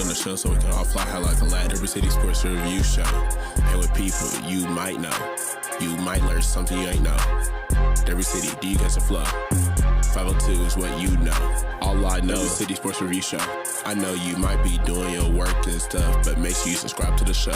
on the show so we can all fly high like a lad. Every city sports review show. And with people you might know. You might learn something you ain't know. Every city, D gets a flow. 502 is what you know. All I know is City Sports Review Show. I know you might be doing your work and stuff, but make sure you subscribe to the show.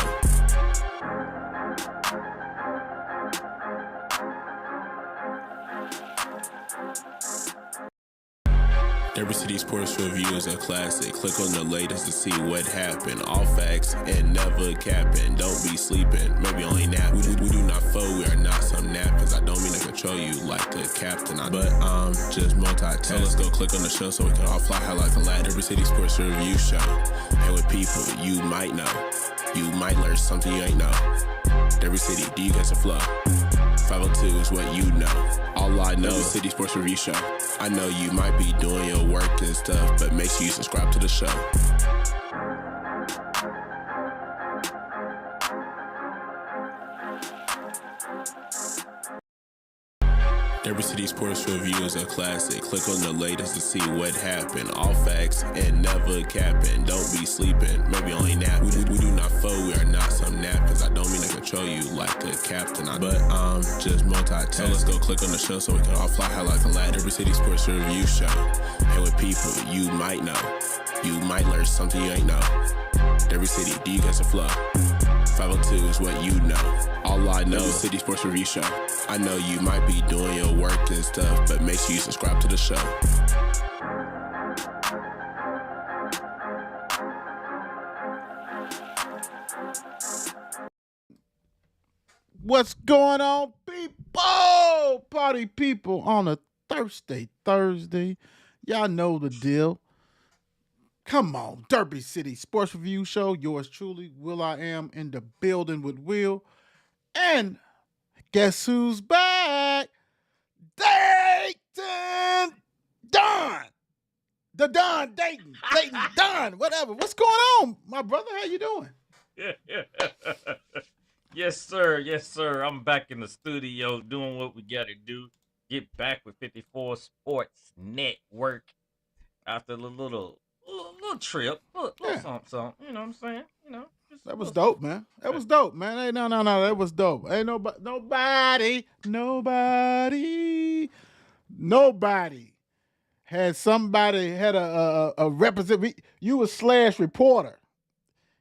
Every City Sports Review is a classic. Click on the latest to see what happened. All facts and never capping. Don't be sleeping, maybe only napping. We do not fold, we are not some napkins. I don't mean to control you like a captain, but I'm just multitasking. So let's go click on the show so we can all fly high like a lad. Every City Sports Review Show. And with people you might know. You might learn something you ain't know. Every city, D gets a flow. 502 is what you know. All I know is City Sports Review Show. I know you might be doing your work and stuff, but make sure you subscribe to the show. Every City Sports Review is a classic. Click on the latest to see what happened. All facts and never capping. Don't be sleeping, maybe only napping. We do not fold, we are not some napkins. I don't mean to control you like a captain, but I'm just multitasking. So let's go click on the show so we can all fly high like a lad. Every City Sports Review Show. And with people you might know. You might learn something you ain't know. Every city, D gets a flow. 502 is what you know. All I know is City Sports Review Show. I know you might be doing your work and stuff, but make sure you subscribe to the show. What's going on, people? Party people on a Thursday. Y'all know the deal. Come on, Derby City Sports Review Show. Yours truly, Will I Am, in the building with Will. And guess who's back? Dayton Don. The Don Dayton. Dayton Don. Whatever. What's going on, my brother? How you doing? Yes, sir. Yes, sir. I'm back in the studio doing what we got to do. Get back with 54 Sports Network after the little trip, little something. You know what I'm saying? You know, that was dope, man. That was dope, man. Hey, no, that was dope. Ain't nobody had somebody had a represent. You a slash reporter.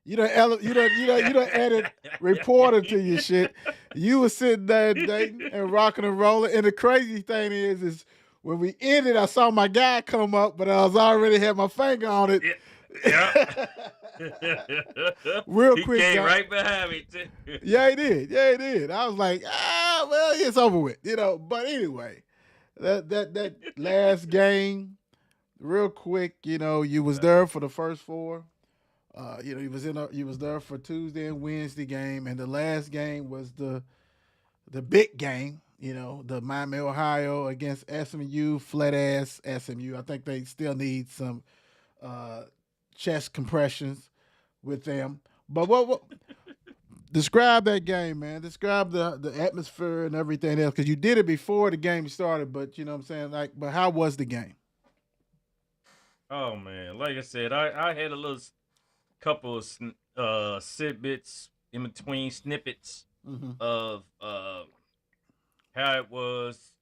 You done added reporter to your shit. You was sitting there dating and rocking and rolling. And the crazy thing is when we ended, I saw my guy come up, but I was already had my finger on it. Yeah. Real quick. He came right behind me too. Yeah, he did. I was like, well, it's over with, But anyway, that last game, real quick, you was there for the first four. You was there for Tuesday and Wednesday game, and the last game was the big game. The Miami, Ohio against SMU, flat ass SMU. I think they still need some chest compressions with them. But what describe that game, man? Describe the atmosphere and everything else, because you did it before the game started. But you know what I'm saying, but how was the game? Oh man, like I said, I had a little couple of snippets in between snippets of how it was,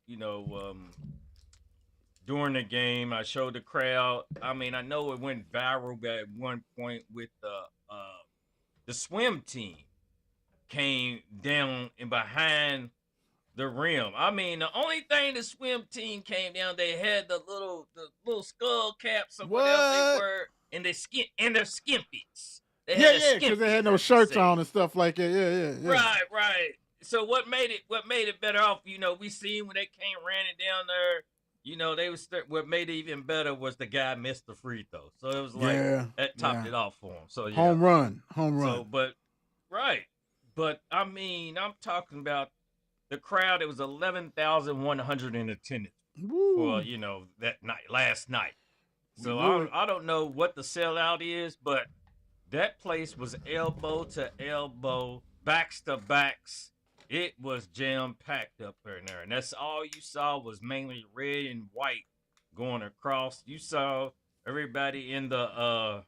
during the game. I showed the crowd. I mean, I know it went viral at one point with the swim team came down and behind the rim. I mean, the only thing the swim team came down, they had the little skull caps or whatever they were, and their skimpies. Yeah, because they had no shirts on and stuff like that. Yeah. Right. So what made it better off? We seen when they came running down there. They was what made it even better was the guy missed the free throw. So it was like that topped it off for him. So yeah. Home run. So, but I mean, I'm talking about the crowd. It was 11,100 in attendance for that night, last night. So I don't know what the sellout is, but that place was elbow to elbow, backs to backs. It was jam-packed up in there. And that's all you saw was mainly red and white going across. You saw everybody in the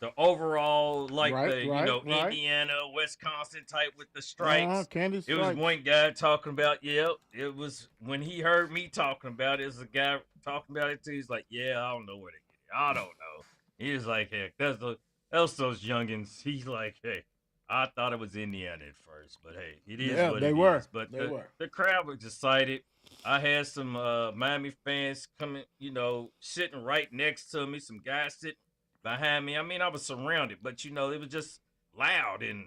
the overall, like Right, the right, right. Indiana, Wisconsin type with the stripes. Candy It was stripes. one guy talking about, yeah. It was when he heard me talking about it. It was a guy talking about it too. He's like, yeah, I don't know where they get it. I don't know. He was like, heck, that's those youngins. He's like, hey, I thought it was Indiana at first, but hey, it is Yeah, what they it were. is. But They were. the crowd was excited. I had some Miami fans coming, sitting right next to me. Some guys sitting behind me. I mean, I was surrounded, but it was just loud and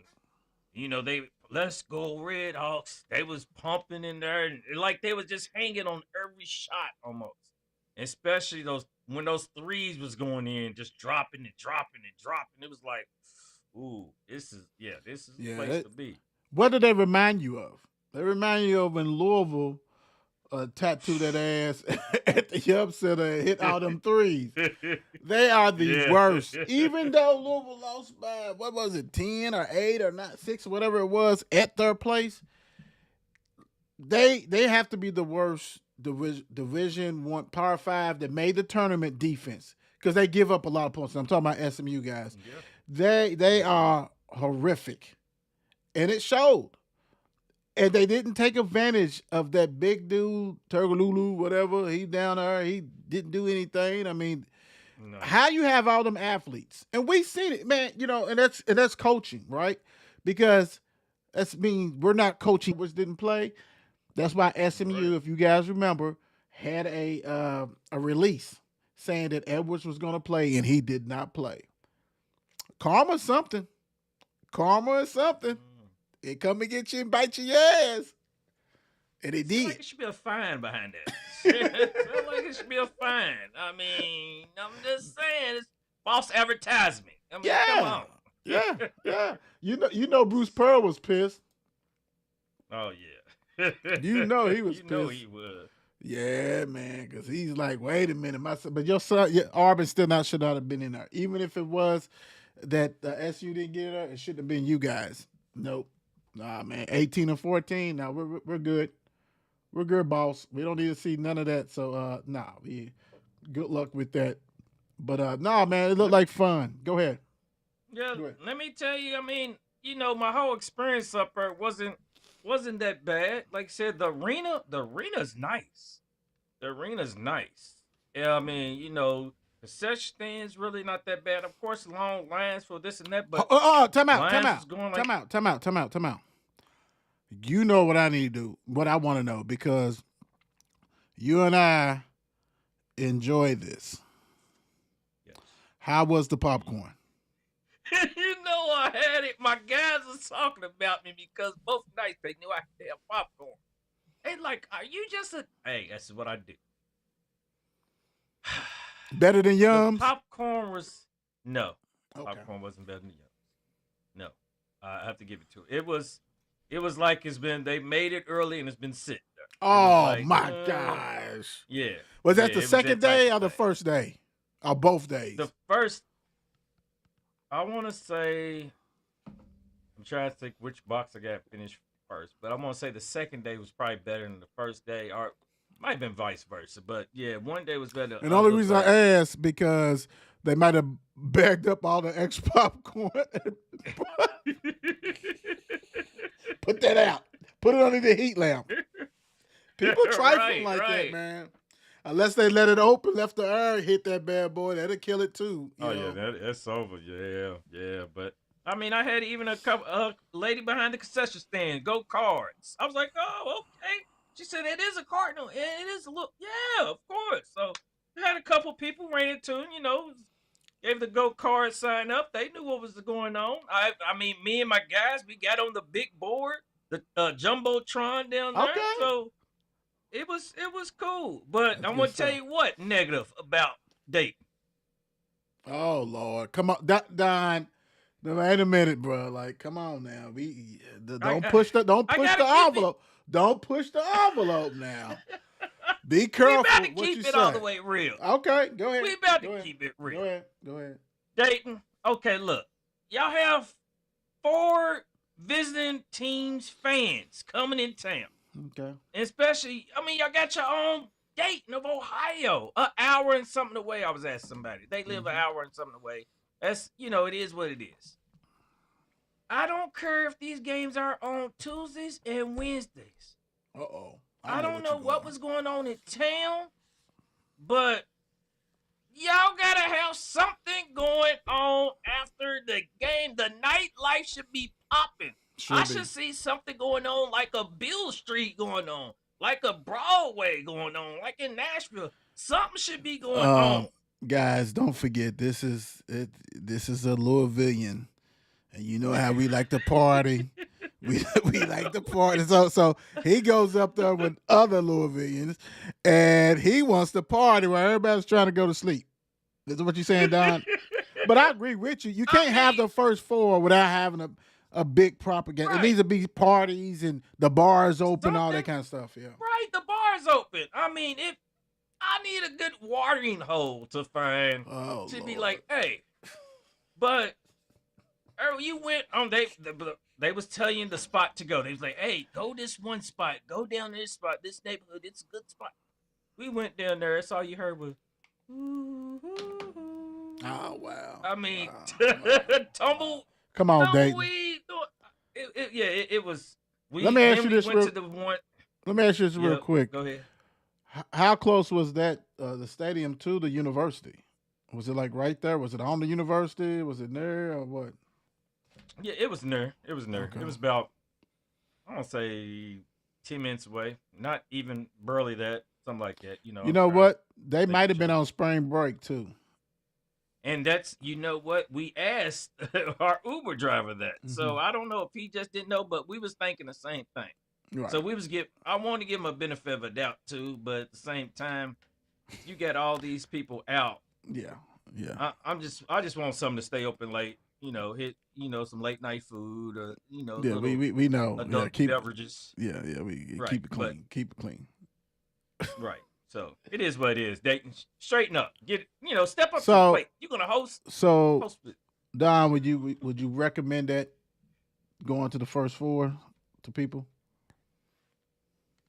they let's go Red Hawks. They was pumping in there and like they was just hanging on every shot almost. Especially when those threes was going in, just dropping and dropping and dropping. It was like, ooh, this is the place to be. What do they remind you of? They remind you of when Louisville tattooed that ass at the upset and hit all them threes. They are the worst. Even though Louisville lost by, 10 or 8 or not 6 or whatever it was at their place, they have to be the worst Division 1 Power 5 that made the tournament defense because they give up a lot of points. I'm talking about SMU guys. Yeah. They are horrific, and it showed. And they didn't take advantage of that big dude, Turgalulu, whatever. He down there. He didn't do anything. I mean, how you have all them athletes? And we seen it, man, and that's coaching, right? Because we're not coaching which didn't play. That's why SMU, if you guys remember, had a release saying that Edwards was going to play, and he did not play. Karma is something. It come and get you and bite your ass. And it did. Like it should be a fine behind that. Sounds like it should be a fine. I mean, I'm just saying, it's false advertisement. I mean, come on. Yeah. You know Bruce Pearl was pissed. Oh, yeah. You know he was pissed. You know he was. Yeah, man, because he's like, wait a minute, my son. But your son, Arbin should not have been in there. Even if it was that SU didn't get her, it shouldn't have been you guys. Nope. Nah, man, 18 and 14. Now we're good. We're good, boss. We don't need to see none of that. So, good luck with that. But man, it looked like fun. Go ahead. Yeah, let me tell you. I mean, my whole experience up there wasn't that bad. Like I said, the arena's nice. The arena's nice. Yeah, I mean, concession stands really not that bad. Of course, long lines for this and that, but time out. You know what I need to do, what I want to know, because you and I enjoy this. Yes. How was the popcorn? I had it. My guys was talking about me because both nights they knew I could have popcorn. They like, are you just hey, that's what I do. Better than Yums? The popcorn was no. Okay. Popcorn wasn't better than Yums. No. I have to give it to it. It was like they made it early and it's been sitting there. Oh my gosh. Yeah. Was that the second day or the first day? Or both days? The first, I want to say, I'm trying to think which box I got finished first, but I want to say the second day was probably better than the first day, or might have been vice versa. But yeah, one day was better. And the only reason I asked because they might have bagged up all the extra popcorn. Put that out. Put it under the heat lamp. People trifling like that, man. Unless they let it open, left the air, hit that bad boy, that'll kill it too. Yeah, that's over. Yeah. But I mean, I had even a couple lady behind the concession stand, go cards. I was like, oh, okay. She said it is a Cardinal. It is a look. Yeah, of course. So I had a couple people ran into, gave the go card sign up. They knew what was going on. I mean, me and my guys, we got on the big board, the jumbotron down there. Okay. So it was cool. But I'm gonna tell you what negative about Dayton. Oh Lord, come on, Don. Wait a minute, bro. Like, come on now. Don't push the envelope. Don't push the envelope now. Be careful. We about to what keep you it say. all the way real. Okay, go ahead. We about to keep it real. Go ahead. Dayton. Okay, look. Y'all have 4 visiting teams fans coming in town. Okay. And especially, I mean, y'all got your own Dayton of Ohio. An hour and something away. I was asking somebody. They live an hour and something away. That's it is what it is. I don't care if these games are on Tuesdays and Wednesdays. Uh-oh. I I know don't what know you're what going. was going on in town, but y'all gotta have something going on after the game. The nightlife should be popping. I Should be. should see something going on like a Bill Street going on, like a Broadway going on, like in Nashville. Something should be going on. Guys, don't forget this is it. This is a Louisvillian, and you know how we like to party. We like to party. So he goes up there with other Louisvillians, and he wants to party while everybody's trying to go to sleep. Is what you're saying, Don? But I agree with you. You can't have the first four without having a big propaganda. Right. It needs to be parties and the bars open, all that kind of stuff. Yeah. Right, the bars open. I mean, if I need a good watering hole to find to be like, hey, but you went on they was telling you the spot to go. They was like, hey, go this one spot, go down this spot, this neighborhood, it's a good spot. We went down there. That's all you heard was. Oh wow! I mean, tumble. Come on, Dayton. It was. Let me ask you this real. Let me ask you this real quick. Go ahead. How close was that the stadium to the university? Was it like right there? Was it on the university? Was it near or what? Yeah, it was near. Okay. It was about, I want to say, 10 minutes away. Not even barely that. Something like that. You know what? They might have been on spring break too. And that's, what? We asked our Uber driver that. Mm-hmm. So I don't know if he just didn't know, but we was thinking the same thing. Right. So I want to give him a benefit of a doubt too, but at the same time, you got all these people out. Yeah. I just want something to stay open late. Hit some late night food or Yeah, we know. Adult beverages. Yeah, we keep it clean. Keep it clean. Right. So it is what it is. Dayton, straighten up. Get it. Step up to the plate. You're gonna host. So, host it. Don, would you recommend that going to the first four to people?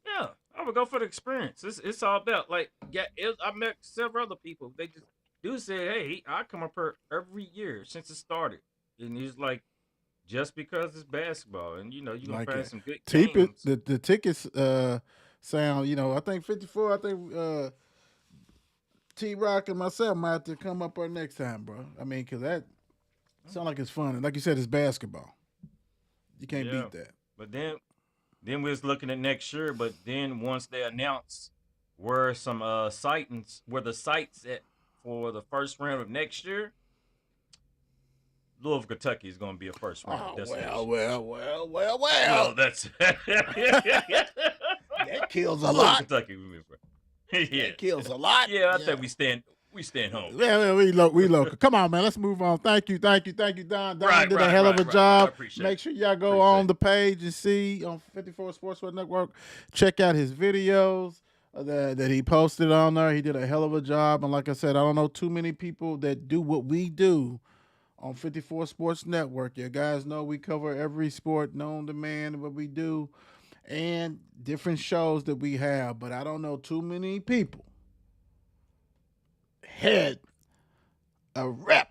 Yeah, I would go for the experience. It's all about I met several other people. They just say, hey, I come up here every year since it started, and he's like, just because it's basketball, and you're gonna find some good games. The tickets sound, I think 54. I think T-Rock and myself might have to come up there next time, bro. I mean, because that sounds like it's fun. And like you said, it's basketball. You can't beat that. But then we was looking at next year. But then once they announce where some where the sites at for the first round of next year, Louisville, Kentucky is going to be a first round destination. Well. That's that kills a lot. Kentucky, that kills a lot. Yeah, I think we stand home. Yeah, we local. Come on, man. Let's move on. Thank you, Don. Don did a hell of a job. Make sure y'all go on the page and see on 54 Sports Network. Check out his videos that he posted on there. He did a hell of a job. And like I said, I don't know too many people that do what we do on 54 Sports Network. You guys know we cover every sport known to man, what we do, and different shows that we have. But I don't know too many people had a rep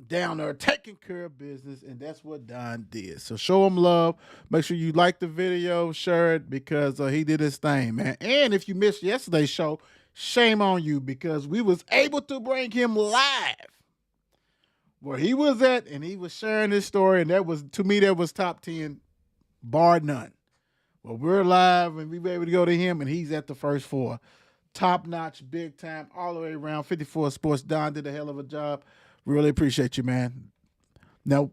down there taking care of business, and that's what Don did. So show him love. Make sure you like the video, share it, because he did his thing, man. And if you missed yesterday's show, shame on you, because we was able to bring him live where he was at, and he was sharing his story, and that was, to me, that was top 10, bar none. Well, we're live, and we were able to go to him, and he's at the first four. Top-notch, big time, all the way around. 54 Sports. Don did a hell of a job. Really appreciate you, man. Now,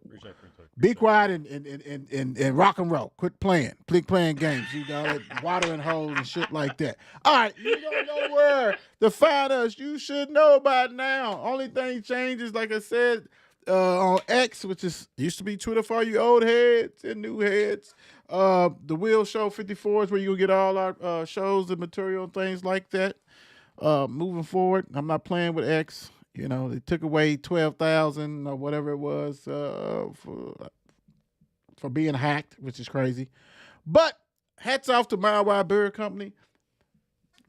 be quiet and rock and roll. Quit playing. Quit playing games. You know, watering holes and shit like that. All right, you don't know where to find us. You should know by now. Only thing changes, like I said, on X, which used to be Twitter for you old heads and new heads. The Wheel Show 54 is where you'll get all our shows and material and things like that. Moving forward, I'm not playing with X. They took away 12,000 or whatever it was for being hacked, which is crazy. But hats off to Mile Wide Beer Company.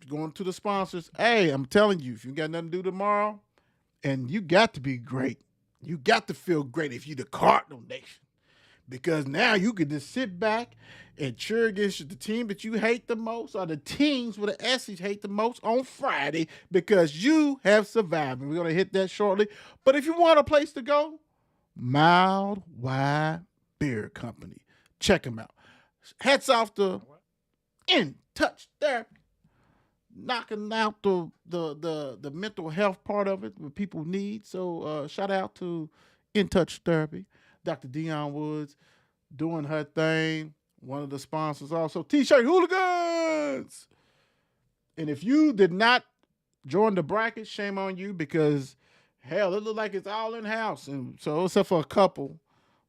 Going to the sponsors. Hey, I'm telling you, if you got nothing to do tomorrow, and you got to be great You got to feel great if you the Cardinal Nation. Because now you can just sit back and cheer against the team that you hate the most or the teams with the S you hate the most on Friday because you have survived. And we're going to hit that shortly. But if you want a place to go, Mild Wide Beer Company. Check them out. Hats off to In Touch Therapy. Knocking out the mental health part of it that people need. So shout out to In Touch Therapy. Dr. Dion Woods doing her thing. One of the sponsors also, T-Shirt Hooligans. And if you did not join the bracket, shame on you because, hell, it looked like it's all in-house. And so except for a couple.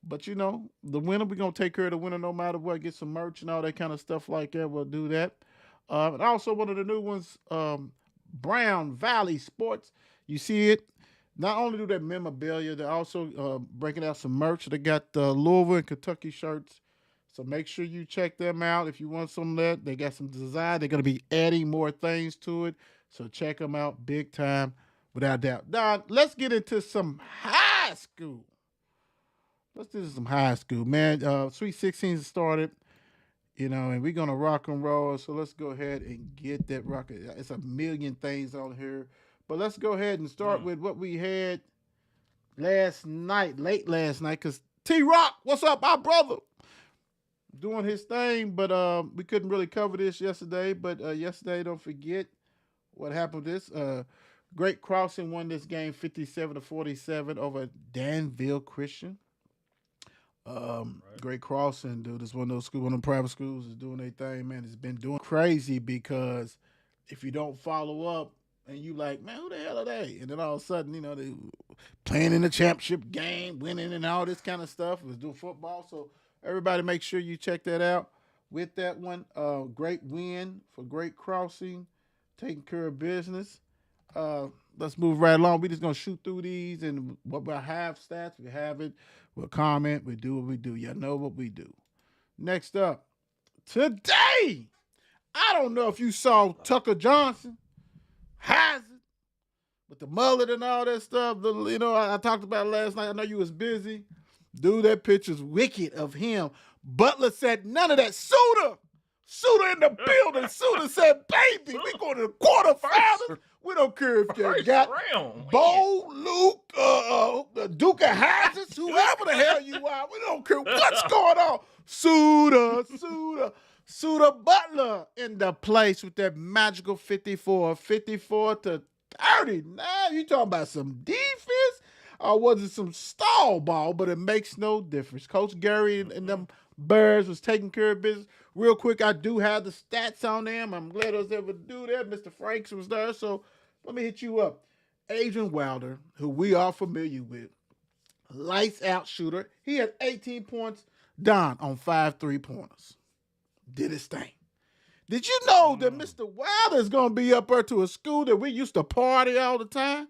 But, you know, the winner, we're going to take care of the winner no matter what. Get some merch and all that kind of stuff like that. We'll do that. And also one of the new ones, Brown Valley Sports. You see it. Not only do they memorabilia, they're also breaking out some merch. They got Louisville and Kentucky shirts. So make sure you check them out if you want some of that. They got some design. They're going to be adding more things to it. So check them out big time, without doubt. Now, let's get into some high school. Let's do some high school, man. Sweet 16 started, you know, and we're going to rock and roll. So let's go ahead and get that rock. It's a million things on here. But let's go ahead and start with what we had last night, late last night, because T-Rock, what's up, my brother? Doing his thing, but we couldn't really cover this yesterday. But yesterday, don't forget what happened with this. Great Crossing won this game 57-47 over Danville Christian. Great Crossing, dude, is one of those schools, one of the private schools is doing their thing, man. It's been doing crazy because if you don't follow up, and you like, man, who the hell are they? And then all of a sudden, you know, they playing in the championship game, winning and all this kind of stuff. It was doing football. So everybody make sure you check that out. With that one, great win for Great Crossing, taking care of business. Let's move right along. We're just going to shoot through these. And what we have stats, we have it. We'll comment. We do what we do. Y'all know what we do. Next up, today, I don't know if you saw Tucker Johnson. Hazard with the mullet and all that stuff. You know, I talked about it last night. I know you was busy. Dude, that picture's wicked of him. Butler said none of that. Suda in the building. Suda said, baby, we going to the quarterfinals. We don't care if you got Bo, Luke, Duke of Hazards, whoever the hell you are. We don't care what's going on. Suda Butler in the place with that magical 54 to 30. Now you talking about some defense or was it some stall ball? But it makes no difference. Coach Gary and them Bears was taking care of business. Real quick, I do have the stats on them. I'm glad I was able to do that. Mr. Franks was there, so let me hit you up. Adrian Wilder, who we are familiar with, lights out shooter. He had 18 points down on 5 3-pointers. Did his thing. Did you know that Mr. Wilder is going to be up there to a school that we used to party all the time?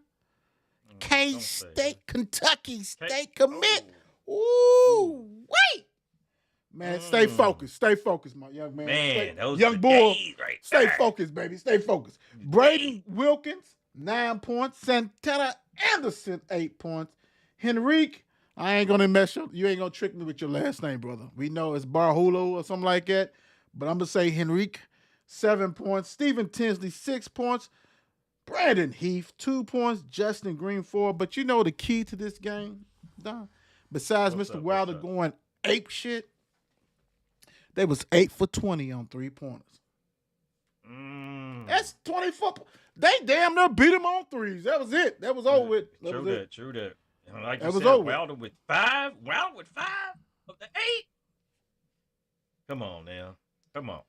K-State, Kentucky State commit. Ooh, wait. Man, stay focused, my young man. Young bull, right, stay focused, baby. Stay focused. Braden Wilkins, 9 points. Santana Anderson, 8 points. Henrique, I ain't going to mess up. You ain't going to trick me with your last name, brother. We know it's Barhulo or something like that. But I'm going to say Henrique, 7 points. Stephen Tinsley, 6 points. Brandon Heath, 2 points. Justin Green, 4. But you know the key to this game, Don? Besides Mr. Wilder going ape shit, they was 8 for 20 on 3-pointers. That's 24. They damn near beat him on threes. That was it. That was over with. True that. And like you said, Wilder with 5 of the 8. Come on now. Come on.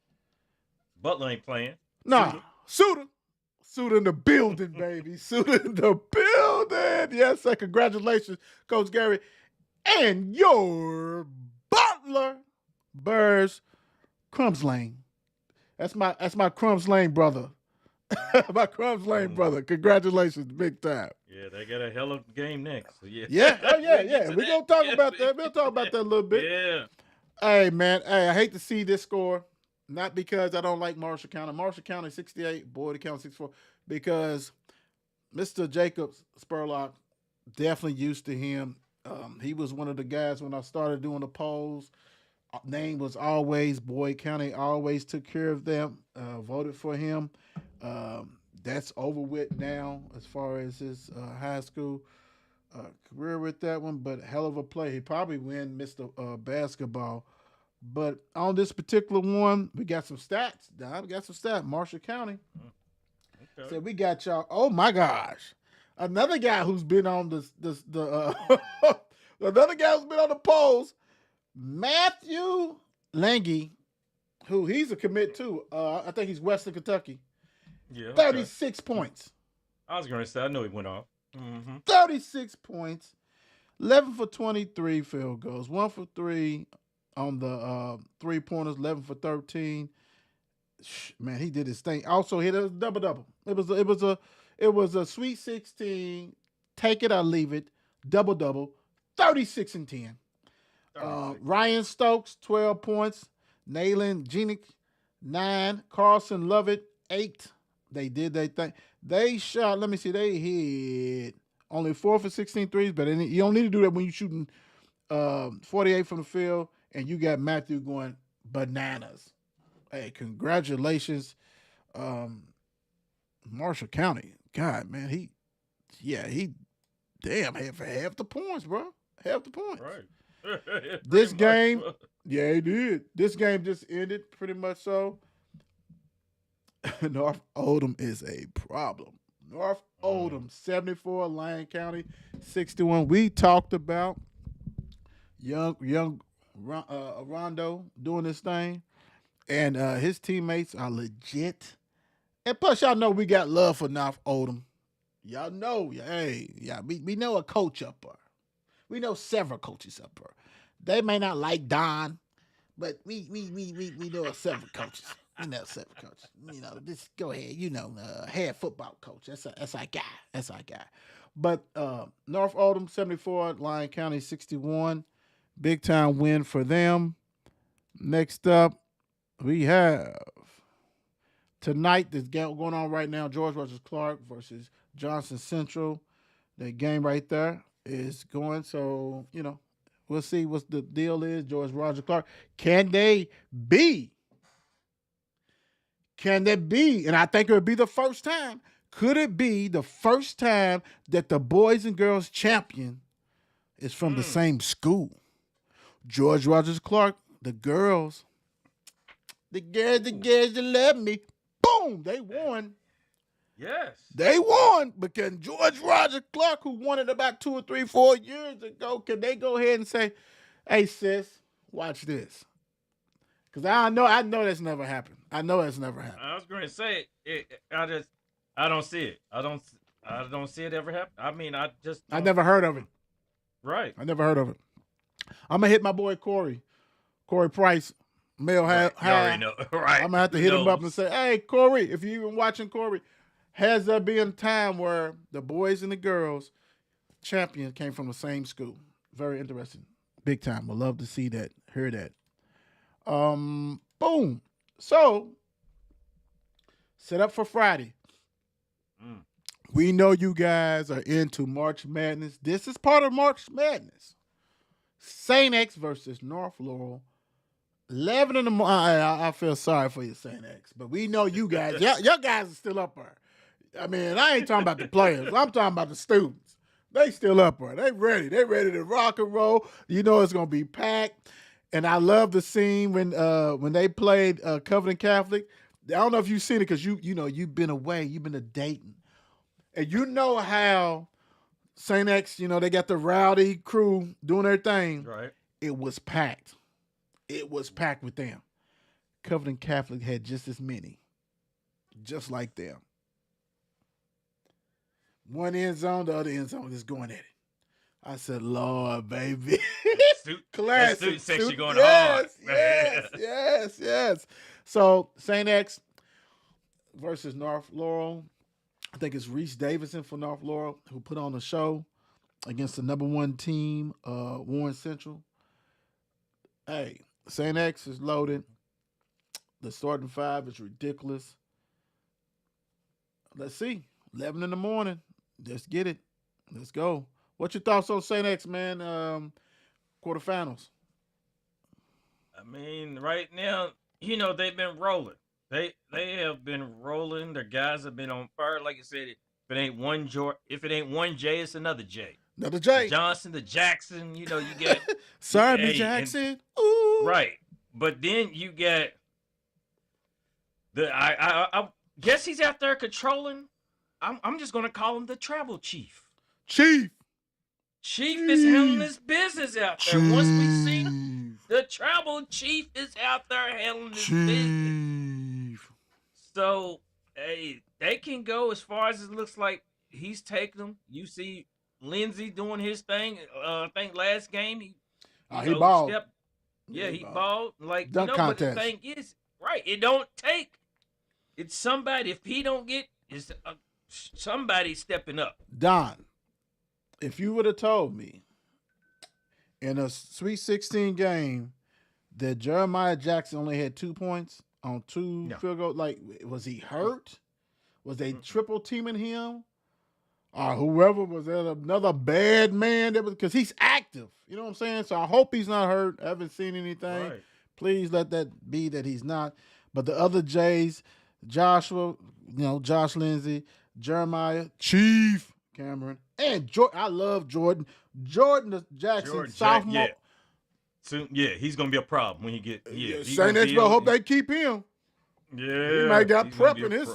Butler ain't playing. Nah, Suda in the building, baby. Suda in the building. Yes, sir. Congratulations, Coach Gary. And your Butler Bears, Crumbs Lane. That's my Crumbs Lane brother. My Crumbs Lane brother. Congratulations, big time. Yeah, they got a hell of a game next. So yeah. Yeah. Oh, yeah. We're going to talk about that. We'll talk about that a little bit. Yeah. Hey, man. Hey, I hate to see this score. Not because I don't like Marshall County. Marshall County 68, Boyd County 64. Because Mr. Jacob Spurlock Definitely used to him. He was one of the guys when I started doing the polls. Name was always Boyd County. Always took care of them. Voted for him. That's over with now as far as his high school career with that one. But hell of a play. He probably win Mr. Basketball. But on this particular one, we got some stats. Don, we got some stats. Marshall County. Okay. So we got y'all. Oh my gosh, another guy who's been on another guy who's been on the polls, Matthew Lange, who he's a commit too. I think he's Western Kentucky. Yeah. Okay. 36 points. I was going to say, I know he went off. Mm-hmm. 36 points. 11 for 23 field goals. 1 for 3 on the 3-pointers. 11 for 13. Man, he did his thing. Also hit a double. It was a Sweet 16. Take it or leave it. Double. 36 and 10. Ryan Stokes 12 points. Nayland Genick 9. Carlson Lovett 8. They did their thing. They shot. Let me see. They hit only 4 for 16 threes, but you don't need to do that when you're shooting 48 from the field and you got Matthew going bananas. Hey, congratulations, Marshall County. God, man, he damn half the points, bro. Half the points. Right. This game, yeah, he did. This game just ended pretty much so. North Oldham is a problem. North Oldham, 74, Lyon County, 61. We talked about young Rondo doing this thing. And his teammates are legit. And plus, y'all know we got love for North Oldham. Y'all know, we know a coach up there. We know several coaches up there. They may not like Don, but we know several coaches. We know several coaches. You know, just go ahead. You know, head football coach. That's our guy. That's our guy. But North Oldham 74, Lyon County 61. Big time win for them. Next up, we have tonight, this game going on right now, George Rogers Clark versus Johnson Central. That game right there is going. So, you know, we'll see what the deal is. George Rogers Clark. Can they be? And I think it would be the first time. Could it be the first time that the boys and girls champion is from the same school? George Rogers Clark, the girls that love me, boom, they won. Yes. They won because George Rogers Clark, who won it about 2 or 3, 4 years ago, can they go ahead and say, hey, sis, watch this? Because I know that's never happened. I know that's never happened. I was going to say, I don't see it. I don't see it ever happen. I mean, I never heard of it. Right. I never heard of it. I'm going to hit my boy Corey Price. Male right. high. You already know. Right. I'm going to have to hit him up and say, hey, Corey, if you're even watching Corey, has there been a time where the boys and the girls champion came from the same school? Very interesting. Big time. Would love to see that, hear that. Boom. So, set up for Friday. We know you guys are into March Madness. This is part of March Madness. St. X versus North Laurel. 11 in the morning. I feel sorry for you, St. X, but we know you guys. Your guys are still up there. I mean, I ain't talking about the players. I'm talking about the students. They still up there. They ready. They ready to rock and roll. You know it's gonna be packed. And I love the scene when they played Covenant Catholic. I don't know if you've seen it because you know you've been away. You've been to Dayton, and you know how St. X. You know they got the rowdy crew doing their thing. Right. It was packed. It was packed with them. Covenant Catholic had just as many, just like them. One end zone, the other end zone is going at it. I said, Lord, baby. Classic. Student section going hard. Yes. So, St. X versus North Laurel. I think it's Reese Davison for North Laurel who put on the show against the number 1 team, Warren Central. Hey, St. X is loaded. The starting 5 is ridiculous. Let's see. 11 in the morning. Let's get it. Let's go. What's your thoughts on St. X, man? Quarterfinals. I mean, right now, they've been rolling. They have been rolling. Their guys have been on fire. Like I said, if it ain't one J, it's another J. Another The J. Johnson, the Jackson. You get Simon hey, and Jackson. Ooh. right, but then you get I guess he's out there controlling. I'm just gonna call him the travel chief. Chief. Chief is handling his business out there. Once we see the travel chief is out there handling his business. So, hey, they can go as far as it looks like he's taking them. You see Lindsey doing his thing. I think last game he balled. He balled. Like, Dunk contest. But the thing is, right, it don't take. It's somebody. If he don't get, it's somebody stepping up. Don, if you would have told me in a Sweet 16 game that Jeremiah Jackson only had 2 points on 2 field goals, like, was he hurt? Was they triple teaming him? Or whoever, was that another bad man? Because he's active. You know what I'm saying? So I hope he's not hurt. I haven't seen anything. Right. Please let that be that he's not. But the other J's, Joshua, Josh Lindsey, Jeremiah, Chief Cameron, and Jordan. I love Jordan. Jordan Jackson, sophomore. He's gonna be a problem when he get. St. Expo, hope they keep him. Yeah, he might got prepping his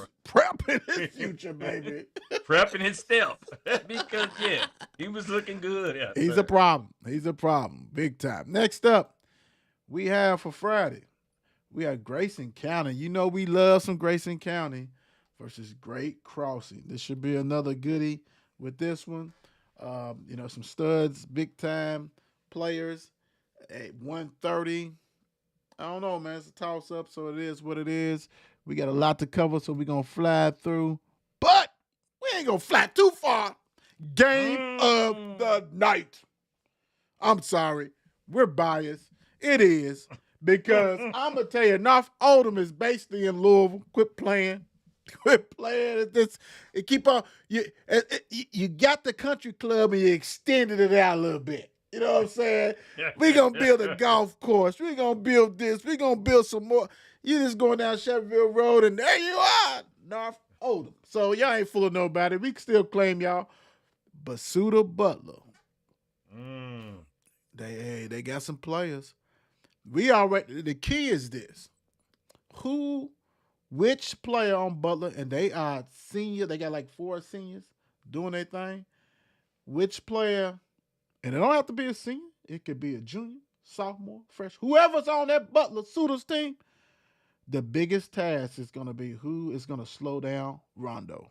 future, baby. Prepping his step because he was looking good. He's a problem. He's a problem, big time. Next up, we have for Friday, we have Grayson County. We love some Grayson County versus Great Crossing. This should be another goodie with this one. Some studs, big time players at 130. I don't know, man. It's a toss-up, so it is what it is. We got a lot to cover, so we're going to fly through. But we ain't going to fly too far. Game of the night. I'm sorry. We're biased. It is. Because I'm going to tell you, North Oldham is basically in Louisville. Quit playing. Quit playing at this. It keep on. You got the country club and you extended it out a little bit. You know what I'm saying? We're going to build a golf course. We're going to build this. We're going to build some more. You just going down Sheffield Road, and there you are, North Oldham. So y'all ain't full of nobody. We can still claim y'all. But Suda Butler, they got some players. We already, the key is this. Which player on Butler, and they are senior, they got like 4 seniors doing their thing. Which player, and it don't have to be a senior, it could be a junior, sophomore, freshman, whoever's on that Butler Suda's team, the biggest task is going to be who is going to slow down Rondo.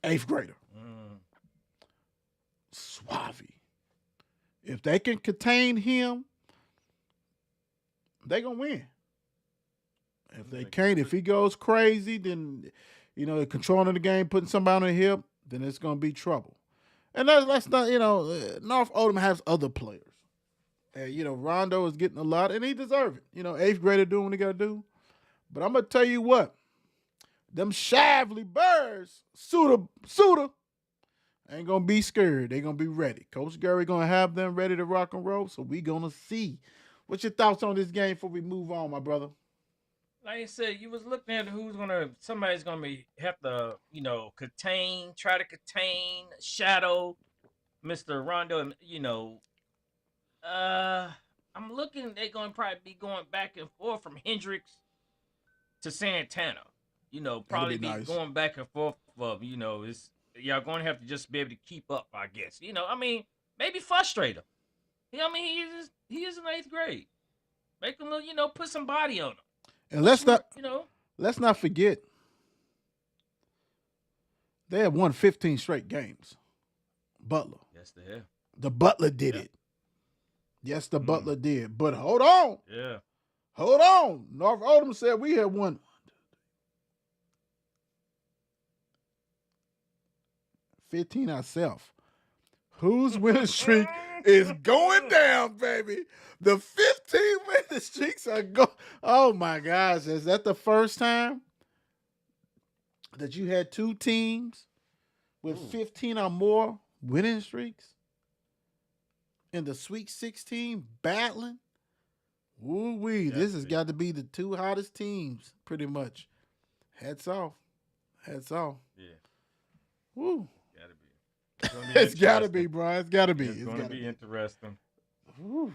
8th grader. Suave. If they can contain him, they're going to win. If they can't, if he goes crazy, then, controlling the game, putting somebody on the hip, then it's going to be trouble. And that's not, North Oldham has other players. And, Rondo is getting a lot, and he deserves it. 8th grader doing what he got to do. But I'm going to tell you what. Them Shavely Birds, Suda, ain't going to be scared. They're going to be ready. Coach Gary going to have them ready to rock and roll, so we going to see. What's your thoughts on this game before we move on, my brother? Like I said, you was looking at somebody's gonna have to, try to contain, shadow Mr. Rondo, and I'm looking. They're gonna probably be going back and forth from Hendricks to Santana. Probably be nice. Going back and forth of, y'all gonna have to just be able to keep up, I guess. Maybe frustrate him. He is in 8th grade. Make him, put some body on him. And let's not forget, they have won 15 straight games. Butler. Yes, they have. The Butler did it. Yes, the Butler did. But hold on. Yeah. Hold on. North Oldham said we have won 15 ourselves. Whose winning streak is going down, baby? The 15 winning streaks are going. Oh my gosh. Is that the first time that you had 2 teams with 15 or more winning streaks in the Sweet 16 battling. Woo wee! This has got to be the two hottest teams, pretty much. Hats off. Hats off. Yeah. Woo. Gotta be. It's got to be, bro. It's got to be. It's going to be interesting. Woo.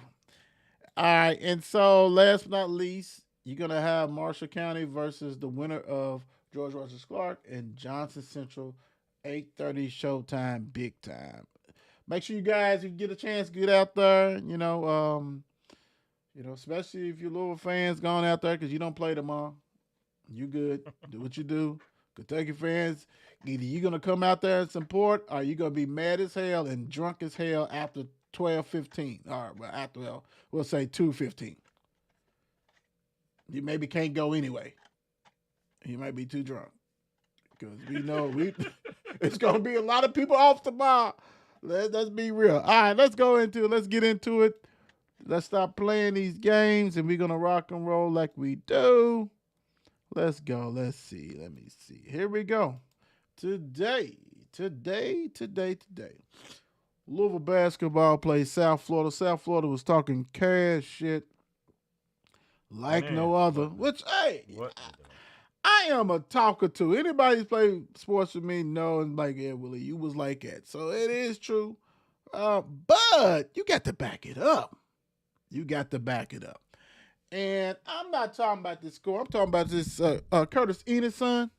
All right, and so last but not least, you're gonna have Marshall County versus the winner of George Rogers Clark and Johnson Central, 8:30 Showtime, big time. Make sure you guys, if you get a chance, get out there. Especially if you're Louisville fans, going out there because you don't play tomorrow. You good? Do what you do. Kentucky fans, either you're gonna come out there and support, or you're gonna be mad as hell and drunk as hell after 12:15. All right, well, after we'll say 2:15. You maybe can't go anyway. You might be too drunk because we know it's gonna be a lot of people off tomorrow. Let's be real. All right, let's get into it. Let's stop playing these games and we're gonna rock and roll like we do. Let's go. Let's see. Let me see. Here we go. Today. Louisville basketball plays South Florida. South Florida was talking cash shit like no other. Which, hey, I am a talker too. Anybody who's played sports with me knows, like, yeah, Willie, you was like that. So it is true. But you got to back it up. And I'm not talking about this score. I'm talking about this Curtis Ennis' son.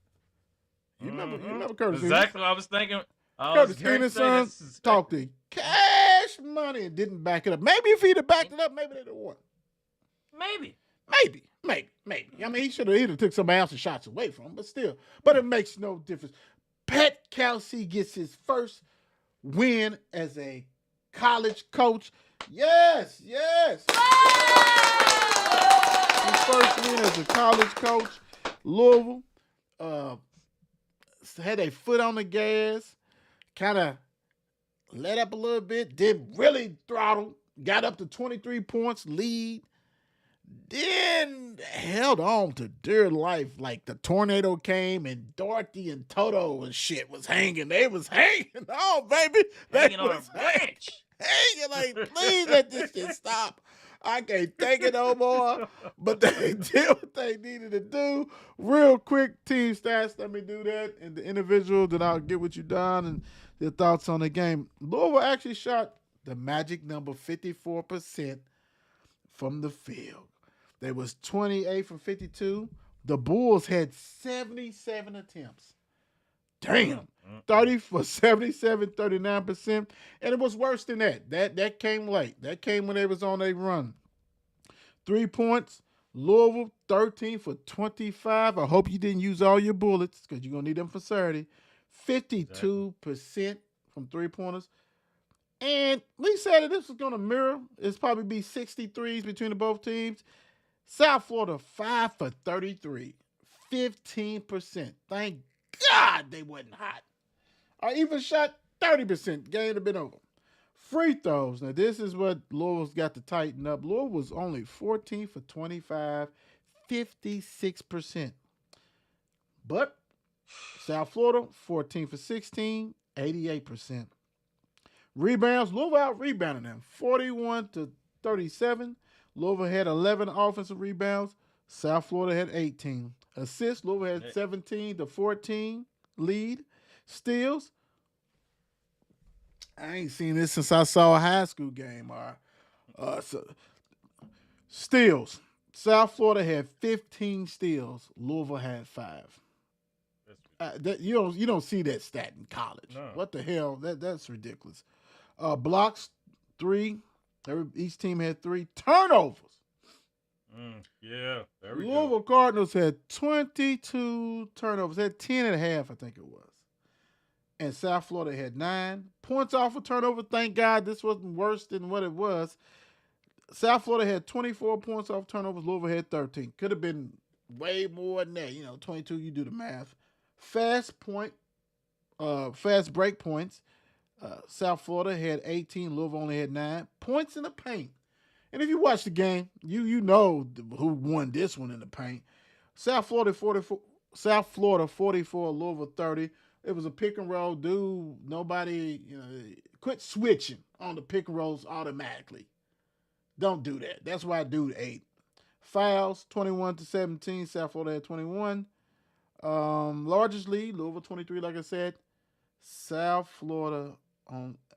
You remember Curtis Ennis? Exactly what I was thinking. Curtis Ennis' son talked to cash money and didn't back it up. Maybe if he'd have backed it up, maybe they'd have won. Maybe. I mean, he should have took somebody else's shots away from him, but still. But it makes no difference. Pat Kelsey gets his first win as a college coach. Yes. His first win as a college coach. Louisville had a foot on the gas, kind of let up a little bit, didn't really throttle, got up to 23 points lead, then held on to dear life like the tornado came and Dorothy and Toto and shit was hanging. They was hanging on, baby. Hanging on a branch. Hanging like, please let this shit stop. I can't take it no more. But they did what they needed to do. Real quick, team stats. Let me do that. And the individual, then I'll get what you done and your thoughts on the game. Louisville actually shot the magic number 54% from the field. They was 28 from 52. The Bulls had 77 attempts. Damn. 30 for 77, 39%. And it was worse than that. That came late. That came when they was on a run. 3 points. Louisville, 13 for 25. I hope you didn't use all your bullets because you're going to need them for Saturday. 52% from three-pointers. And we said that this was going to mirror. It's probably be 63s between the both teams. South Florida, 5 for 33. 15%. Thank God they wasn't hot. I even shot 30%. Game had been over. Free throws. Now, this is what Louisville's got to tighten up. Louisville was only 14 for 25, 56%. But South Florida, 14 for 16, 88%. Rebounds, Louisville out-rebounded them, 41 to 37. Louisville had 11 offensive rebounds. South Florida had 18. Assists, Louisville had 17 to 14 lead. Steals, I ain't seen this since I saw a high school game. Steals, South Florida had 15 steals. Louisville had 5. You don't see that stat in college. No. What the hell? That's ridiculous. Blocks, 3. Each team had 3 turnovers. Yeah, there we go. Louisville Cardinals had 22 turnovers. They had 10 and a half, I think it was. And South Florida had 9 points off a turnover. Thank God this wasn't worse than what it was. South Florida had 24 points off turnovers. Louisville had 13. Could have been way more than that. 22, you do the math. Fast break points. South Florida had 18. Louisville only had 9 points in the paint. And if you watch the game, you know who won this one in the paint. South Florida 44, Louisville 30. It was a pick and roll, dude. Nobody, quit switching on the pick and rolls automatically. Don't do that. That's why dude ate. Fouls 21-17. South Florida had 21. Largest lead, Louisville 23. Like I said, South Florida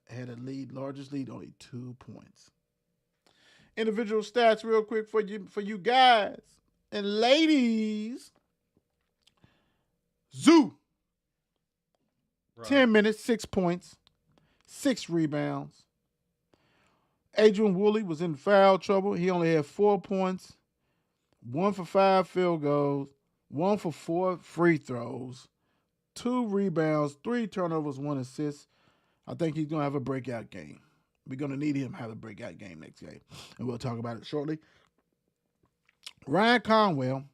had a lead, largest lead, only 2 points. Individual stats, real quick for you guys and ladies. Zoo, right. 10 minutes, 6 points, 6 rebounds. Adrian Woolley was in foul trouble. He only had 4 points, 1 for 5 field goals, 1 for 4 free throws, 2 rebounds, 3 turnovers, 1 assist. I think he's going to have a breakout game. We're going to need him to have a breakout game next game, and we'll talk about it shortly. Ryan Conwell,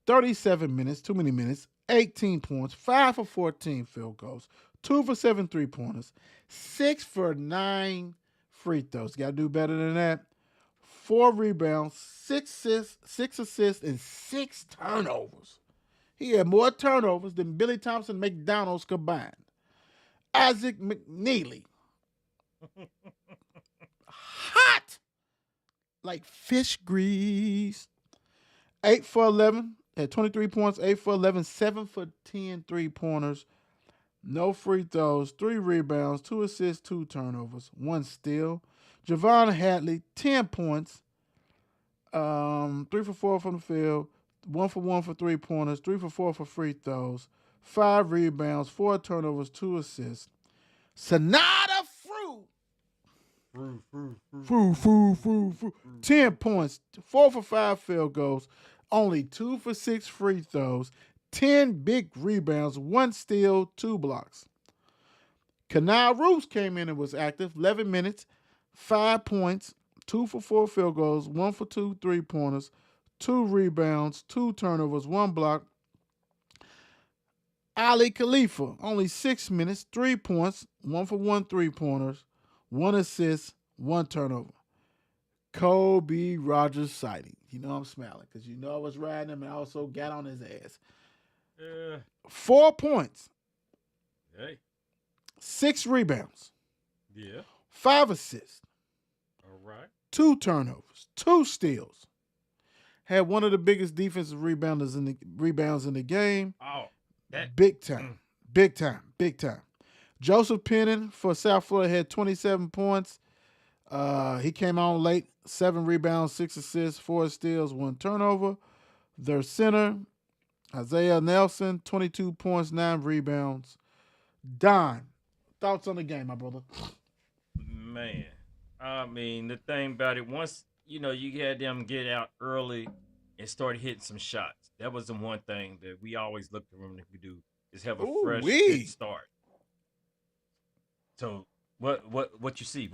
37 minutes, too many minutes, 18 points, 5 for 14 field goals, 2 for 7 3-pointers, 6 for 9 free throws. Got to do better than that. 4 rebounds, 6 assists, and 6 turnovers. He had more turnovers than Billy Thompson McDonald's combined. Isaac McNeely. Hot like fish grease. 8 for 11 at 23 points, 8 for 11, 7 for 10 3-pointers, no free throws, 3 rebounds, 2 assists, 2 turnovers, 1 steal. Javon Hadley, 10 points, 3 for 4 from the field, 1 for 1 for 3-pointers, 3 for 4 for free throws, 5 rebounds, 4 turnovers, 2 assists. Sonata Fruit. 10 points, 4 for 5 field goals, only 2 for 6 free throws, 10 big rebounds, 1 steal, 2 blocks. Kanal Roos came in and was active, 11 minutes, 5 points, 2 for 4 field goals, 1 for 2 3-pointers, 2 rebounds, 2 turnovers, 1 block. Ali Khalifa, only 6 minutes, 3 points, 1 for 1 3-pointers, 1 assist, 1 turnover. Kobe Rogers sighting. You know I'm smiling because you know I was riding him and I also got on his ass. 4 points. Hey. 6 rebounds. Yeah. 5 assists. All right. 2 turnovers. 2 steals. Had one of the biggest defensive rebounds in the game. Oh, that big time. Big time. Joseph Pennon for South Florida had 27 points. He came on late. 7 rebounds, 6 assists, 4 steals, 1 turnover. Their center, Isaiah Nelson, 22 points, 9 rebounds. Don, thoughts on the game, my brother? Man, I mean, the thing about it, once, you had them get out early and start hitting some shots. That was the one thing that we always look for them to do, is have a fresh good start. So, what you see?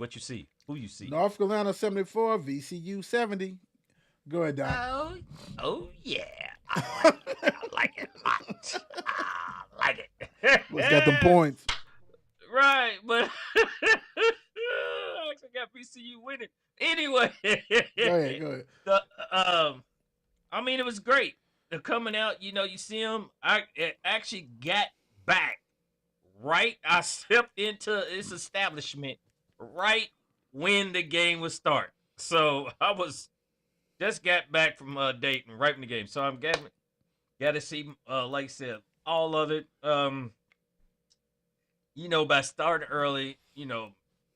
Who you see? North Carolina 74, VCU 70. Go ahead, Don. Oh yeah. I like it a lot. I like it. What's got them points? Right, but I actually got VCU winning. Anyway. Go ahead. I mean, it was great. They're coming out, you see them. I actually got back. Right, I stepped into this establishment right when the game was start. So I just got back from Dayton right in the game. So I'm got to see, like I said, all of it. By starting early,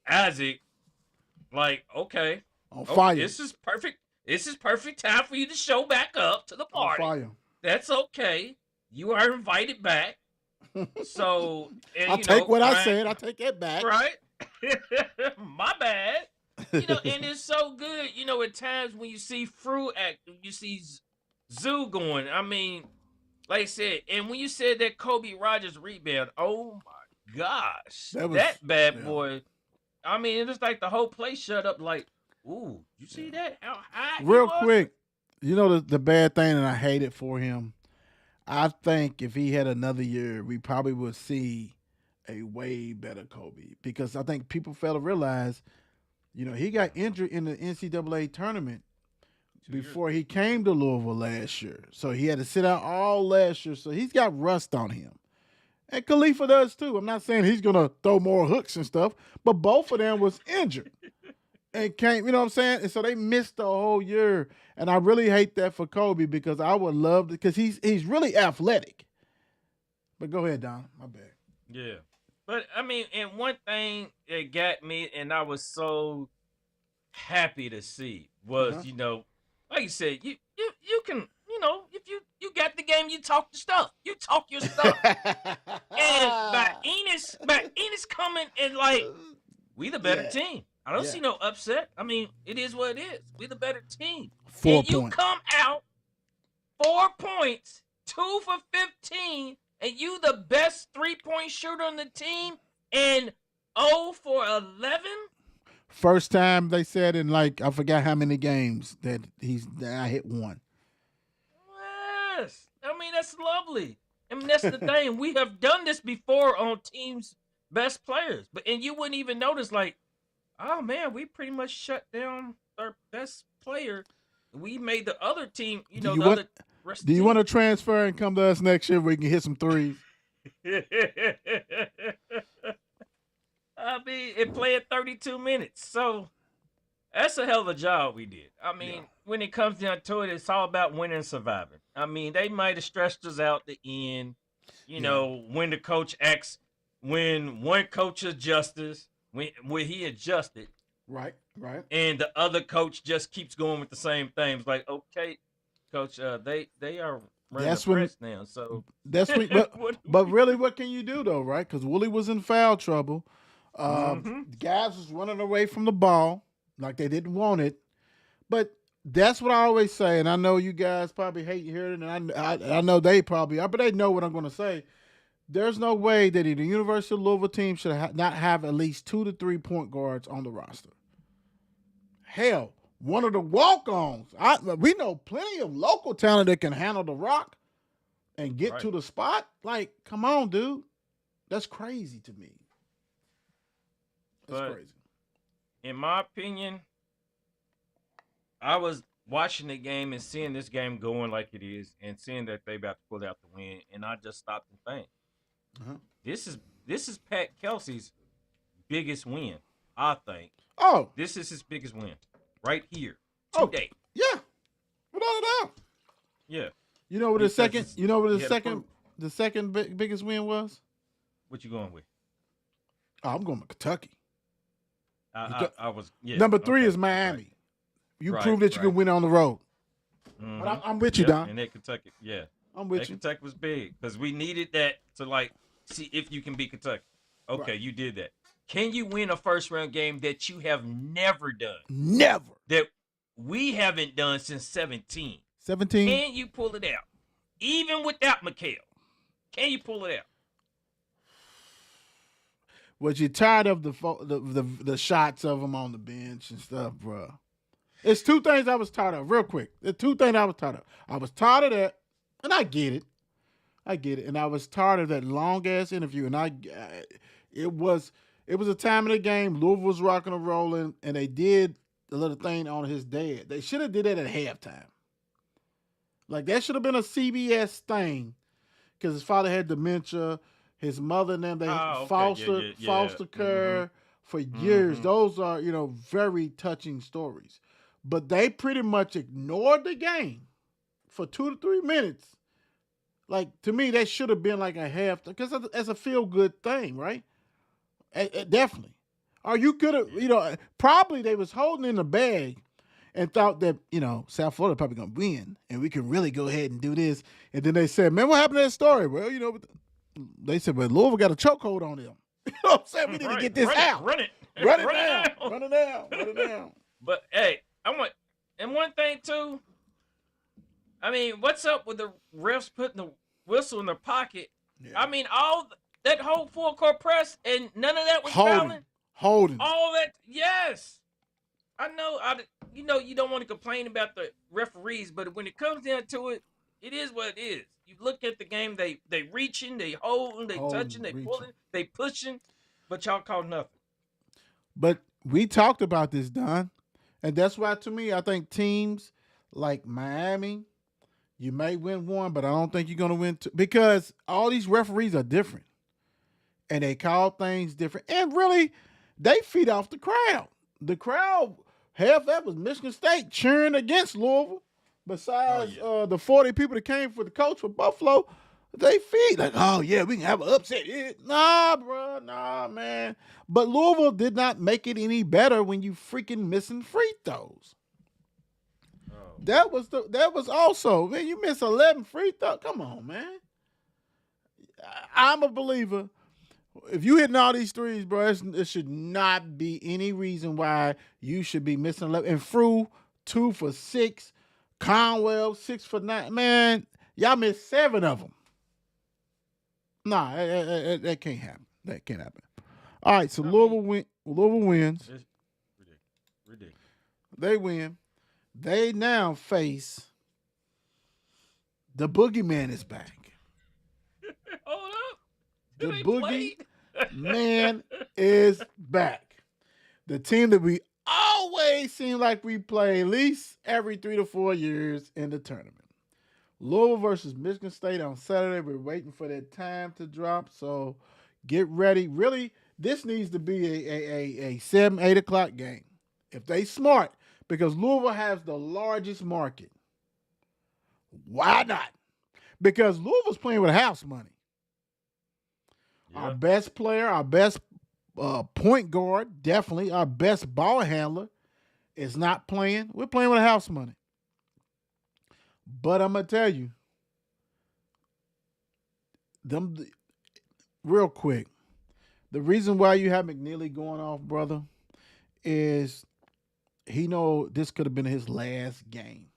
Isaac, like, okay, on fire. This is perfect. This is perfect time for you to show back up to the party. On fire. That's okay. You are invited back. So I'll take what I said. I'll take it back. Right? My bad. And it's so good. At times when you see Fruit act, you see Zoo going. I mean, like I said, and when you said that Kobe Rogers rebound, oh my gosh, that bad boy. I mean, it was like the whole place shut up. Like, ooh, you see that? How high? Real quick, the bad thing, and I hate it for him. I think if he had another year, we probably would see a way better Kobe, because I think people fail to realize, he got injured in the NCAA tournament before he came to Louisville last year. So he had to sit out all last year. So he's got rust on him. And Khalifa does too. I'm not saying he's gonna throw more hooks and stuff, but both of them was injured and can't. You know what I'm saying? And so they missed the whole year. And I really hate that for Kobe because I would love to, because he's really athletic. But go ahead, Don. My bad. Yeah. But I mean, and one thing that got me, and I was so happy to see was, like you said, you can, if you got the game, you talk the stuff. You talk your stuff. And by Enos coming and like, we the better team. I don't see no upset. I mean, it is what it is. We the better team. 4 and you points. come out 4 points, 2 for 15, and you the best 3-point shooter on the team, and 0 for 11. First time they said in like I forgot how many games that I hit one. Yes, I mean that's lovely. I mean that's the thing. We have done this before on teams' best players, and you wouldn't even notice. Like, oh man, we pretty much shut down our best player. We made the other team, Do you want to transfer and come to us next year where we can hit some threes? I mean, it played 32 minutes. So that's a hell of a job we did. I mean, when it comes down to it, it's all about winning and surviving. I mean, they might have stretched us out the end, when the coach acts, when one coach adjusts, when he adjusted. Right. And the other coach just keeps going with the same things. Like, okay, coach, they are running the press now. So that's but really, what can you do though, right? Because Willie was in foul trouble. The guys was running away from the ball like they didn't want it. But that's what I always say, and I know you guys probably hate hearing it, and I know they probably are, but they know what I'm going to say. There's no way that the University of Louisville team should not have at least 2 to 3 point guards on the roster. Hell, one of the walk-ons. We know plenty of local talent that can handle the rock and get to the spot. Like, come on, dude. That's crazy to me. That's crazy. In my opinion, I was watching the game and seeing this game going like it is and seeing that they about to pull out the win, and I just stopped and think. This is Pat Kelsey's biggest win, I think. Oh, this is his biggest win right here today. Yeah, without a doubt. Yeah. You know what the second? You know what the second biggest win was? What you going with? Oh, I'm going with Kentucky. I was number 3 is Miami. You proved that you can win on the road. But I'm with you, Don. And that Kentucky, I'm with you. Kentucky was big because we needed that to like see if you can beat Kentucky. Okay, you did that. Can you win a first round game that you have never done? Never. That we haven't done since 17. 17. Can you pull it out? Even without Mikal. Can you pull it out? Was you tired of the shots of him on the bench and stuff, bro? It's 2 things I was tired of, real quick. The 2 things I was tired of. I was tired of that, and I get it. And I was tired of that long-ass interview, and it was a time in the game, Louisville was rocking and rolling, and they did a little thing on his dad. They should have did that at halftime. Like, that should have been a CBS thing, because his father had dementia. His mother and them, they foster care for years. Those are, very touching stories. But they pretty much ignored the game for 2 to 3 minutes. Like, to me, that should have been like a half, because that's a feel-good thing, right? Definitely. Or you could have, probably they was holding in the bag and thought that, South Florida probably going to win, and we can really go ahead and do this. And then they said, man, what happened to that story? Well, they said, well, Louisville got a chokehold on them. You know what I'm saying? We need to get this out. Run it down. But, hey, and one thing, too, I mean, what's up with the refs putting the whistle in their pocket? Yeah. I mean, that whole full court press, and none of that was fouling? Holding. All that, yes. I know, you don't want to complain about the referees, but when it comes down to it, it is what it is. You look at the game, they reaching, they holding, they touching, they pulling, they pushing, but y'all call nothing. But we talked about this, Don, and that's why, to me, I think teams like Miami, you may win one, but I don't think you're going to win two, because all these referees are different. and they call things different. And really, they feed off the crowd. The crowd, half that was Michigan State cheering against Louisville. Besides the 40 people that came for the coach for Buffalo, they feed like, oh yeah, we can have an upset. Yeah. Nah, bro, nah, man. But Louisville did not make it any better when you freaking missing free throws. That was also, man, you miss 11 free throws. Come on, man. I'm a believer. If you hitting all these threes, bro, it should not be any reason why you should be missing 11. And Frew, 2 for 6. Conwell, 6 for 9. Man, y'all missed 7 of them. Nah, that can't happen. That can't happen. All right, so Louisville wins. It's ridiculous. They win. They now face the boogeyman is back. Hold up. The boogeyman is back. The team that we always seem like we play at least every 3 to 4 years in the tournament. Louisville versus Michigan State on Saturday. We're waiting for that time to drop, so get ready. Really, this needs to be a 7, 8 o'clock game. If they smart, because Louisville has the largest market. Why not? Because Louisville's playing with house money. Yeah. Our best player, our best point guard, definitely our best ball handler is not playing. We're playing with house money. But I'm going to tell you, real quick, the reason why you have McNeely going off, brother, is he know this could have been his last game.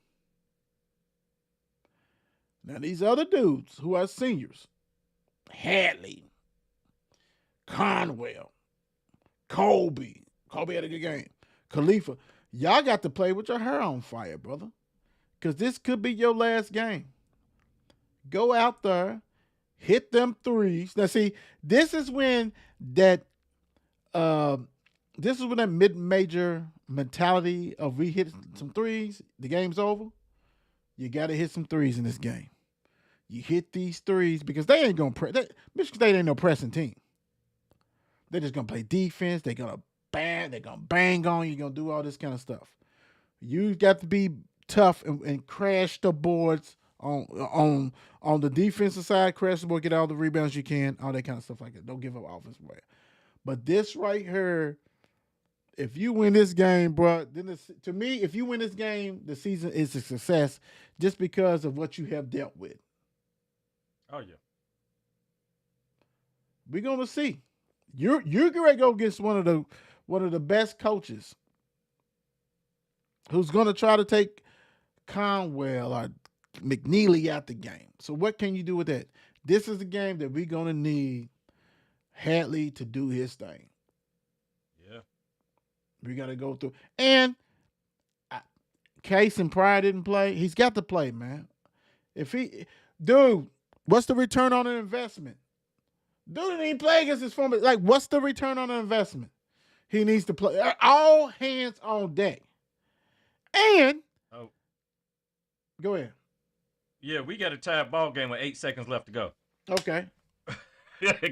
Now, these other dudes who are seniors, Hadley, Conwell, Kobe had a good game, Khalifa, y'all got to play with your hair on fire, brother, because this could be your last game. Go out there, hit them threes. Now, see, this is when that mid-major mentality of we hit some threes, the game's over. You got to hit some threes in this game. You hit these threes because they ain't going to press. Michigan State ain't no pressing team. They're just going to play defense. They're going to bang on you. You're going to do all this kind of stuff. You got to be tough and crash the boards on the defensive side, crash the board, get all the rebounds you can, all that kind of stuff like that. Don't give up offensive way. But this right here, if you win this game, bro, then to me, if you win this game, the season is a success just because of what you have dealt with. Oh yeah. We're gonna see. You're gonna go against one of the best coaches who's gonna try to take Conwell or McNeely out the game. So what can you do with that? This is the game that we're gonna need Hadley to do his thing. Yeah. We got to go through. And Case and Pryor didn't play. He's got to play, man. Dude, what's the return on an investment? Dude didn't even play against his former. Like, what's the return on an investment? He needs to play. All hands on deck. And go ahead. Yeah, we got a tied ball game with 8 seconds left to go. Okay.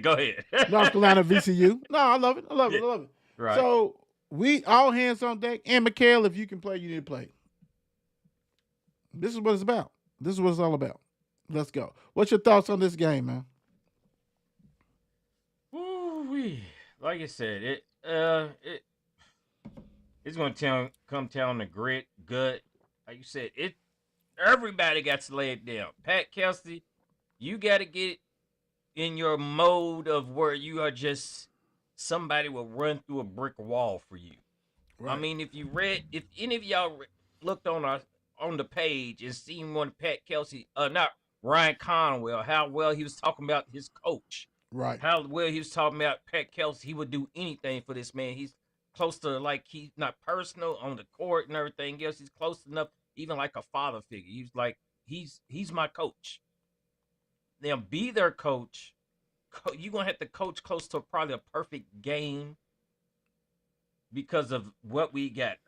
Go ahead. North Carolina VCU. No, I love it. I love it. Right. So we all hands on deck. And Mikhail, if you can play, you need to play. This is what it's about. This is what it's all about. Let's go. What's your thoughts on this game, man? Woo-wee. Like I said, it's going to come down to grit, gut. Like you said, everybody got to lay it down. Pat Kelsey, you got to get in your mode of where you are just somebody will run through a brick wall for you. Right. I mean, if any of y'all looked on the page and seen one Pat Kelsey, not Ryan Conwell, how well he was talking about his coach. Right. How well he was talking about Pat Kelsey. He would do anything for this man. He's close to, like, he's not personal on the court and everything else. He's close enough, even like a father figure. He's like, he's my coach. Now, be their coach. You're going to have to coach close to probably a perfect game because of what we got.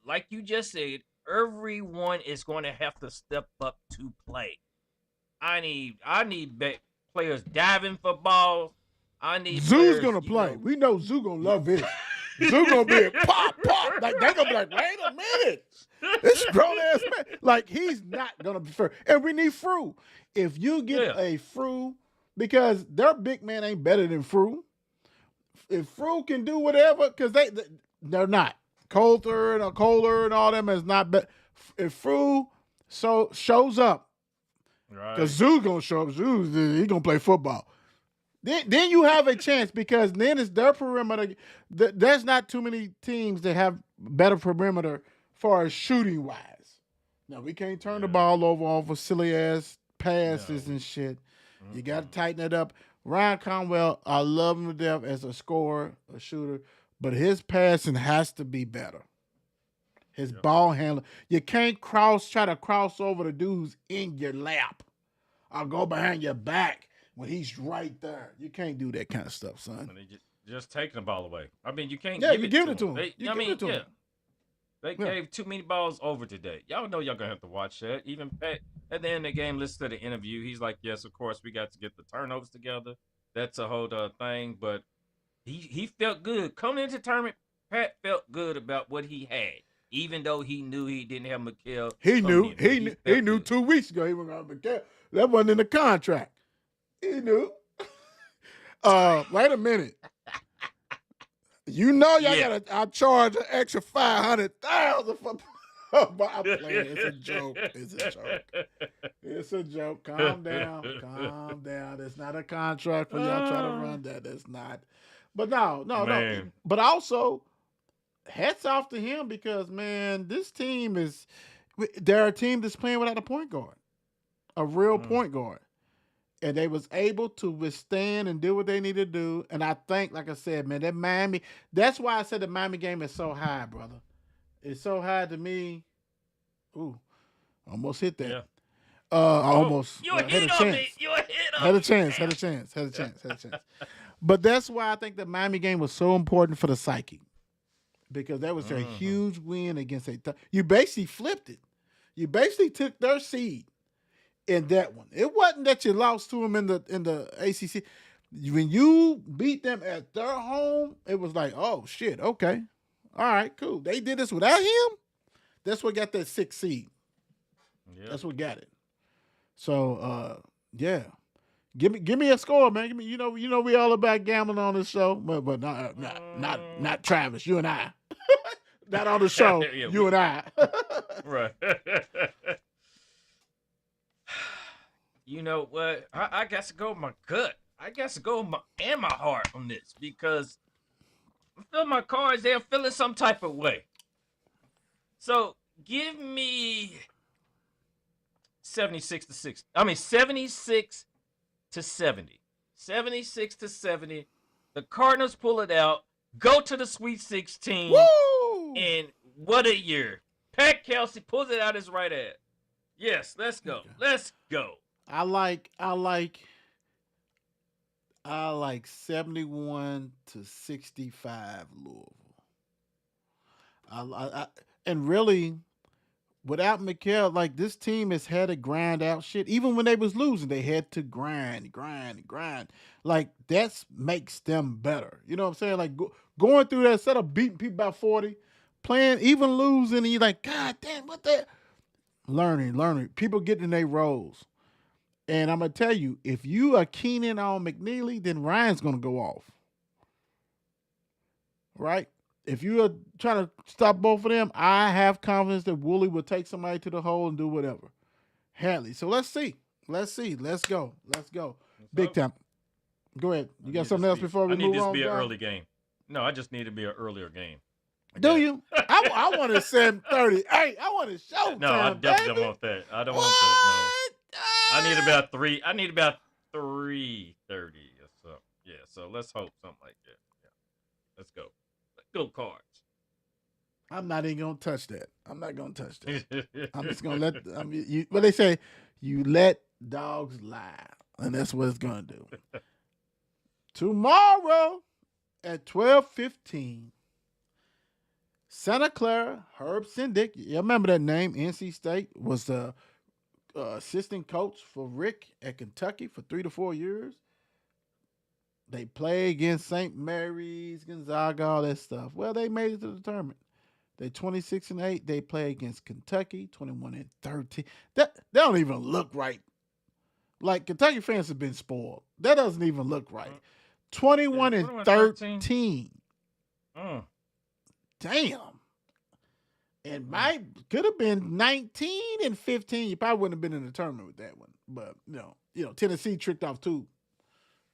Like you just said, everyone is going to have to step up to play. I need players diving for balls. I need Zoo's players, gonna play. We know Zoo gonna love it. Zoo gonna be a pop. Like they gonna be like, wait a minute. This grown ass man. Like he's not gonna be fair. And we need Fru. If you get a Fru, because their big man ain't better than Fru. If Fru can do whatever, because they're not. Coulter and Kohler and all them is not better. If Fru shows up, because Zoo gonna show up, he gonna play football. Then you have a chance because then it's their perimeter. There's not too many teams that have better perimeter far as shooting wise. Now we can't turn the ball over off of silly ass passes and shit. You got to tighten it up. Ryan Conwell, I love him to death as a scorer, a shooter, but his passing has to be better. His ball handler. You can't try to cross over the dude who's in your lap. I'll go behind your back when he's right there. You can't do that kind of stuff, son. Just taking the ball away. I mean, you can't give give it to him. They gave too many balls over today. Y'all know y'all going to have to watch that. Even Pat, at the end of the game, listen to the interview. He's like, yes, of course, we got to get the turnovers together. That's a whole other thing. But he felt good. Coming into the tournament, Pat felt good about what he had. Even though he knew he didn't have Mikal. He knew 2 weeks ago he was going to have Mikal. That wasn't in the contract. He knew. Wait a minute. You know y'all I charge an extra $500,000 for. I'm playing. It's a joke. It's a joke. Calm down. It's not a contract for y'all trying to run that. It's not. But no. But also, hats off to him because man, this team they're a team that's playing without a point guard, a real point guard. And they was able to withstand and do what they need to do. And I think, like I said, man, that Miami, that's why I said the Miami game is so high, brother. It's so high to me. Ooh, almost hit that. Yeah. Almost. You hit on me. You hit on me. Had a chance. But that's why I think the Miami game was so important for the psyche. Because that was a huge win against you basically flipped it. You basically took their seed. In that one, it wasn't that you lost to them in the ACC. When you beat them at their home, it was like, oh shit, okay, all right, cool. They did this without him. That's what got that 6th seed. Yep. That's what got it. So, yeah, give me a score, man. Give me, you know, we all about gambling on this show, but not Travis. You and I, not on the show. You and I, right. You know what? I got to go with my gut. I got to go with my heart on this because I feel my cards, they're feeling some type of way. So give me 76 to 60. I mean 76 to 70. 76 to 70. The Cardinals pull it out, go to the Sweet 16. Woo! And what a year. Pat Kelsey pulls it out his right hand. Yes, let's go. Let's go. I like 71 to 65 Louisville. And really, without Mikal, like this team has had to grind out shit. Even when they was losing, they had to grind. Like that makes them better. You know what I'm saying? Like going through that, instead of beating people by 40, playing, even losing, and you're like, God damn, what the? Learning. People getting in their roles. And I'm going to tell you, if you are keening on McNeely, then Ryan's going to go off. Right? If you are trying to stop both of them, I have confidence that Woolley will take somebody to the hole and do whatever. Hadley. So let's see. Let's go. Big time. Go ahead. You got something else before we move on? I need this to be an early game. No, I just need to be an earlier game. Do you? I want a 7:30. Hey, I want a showtime. No, I definitely don't want that. I don't want that. No. I need about 3:30 or so. Yeah, so let's hope something like that. Yeah. Let's go. Go Cards. I'm not even gonna touch that. I'm not gonna touch that. I'm just gonna let. What they say, you let dogs lie, and that's what it's gonna do. Tomorrow at 12:15. Santa Clara, Herb Sindick, you remember that name, NC State, was the assistant coach for Rick at Kentucky for 3 to 4 years. They play against St. Mary's, Gonzaga, all that stuff. Well, they made it to the tournament. They 26-8. They play against Kentucky, 21-13. That don't even look right. Like Kentucky fans have been spoiled. That doesn't even look right. 21 and 13. Mm. Damn. And might could have been 19-15. You probably wouldn't have been in the tournament with that one. But Tennessee tricked off two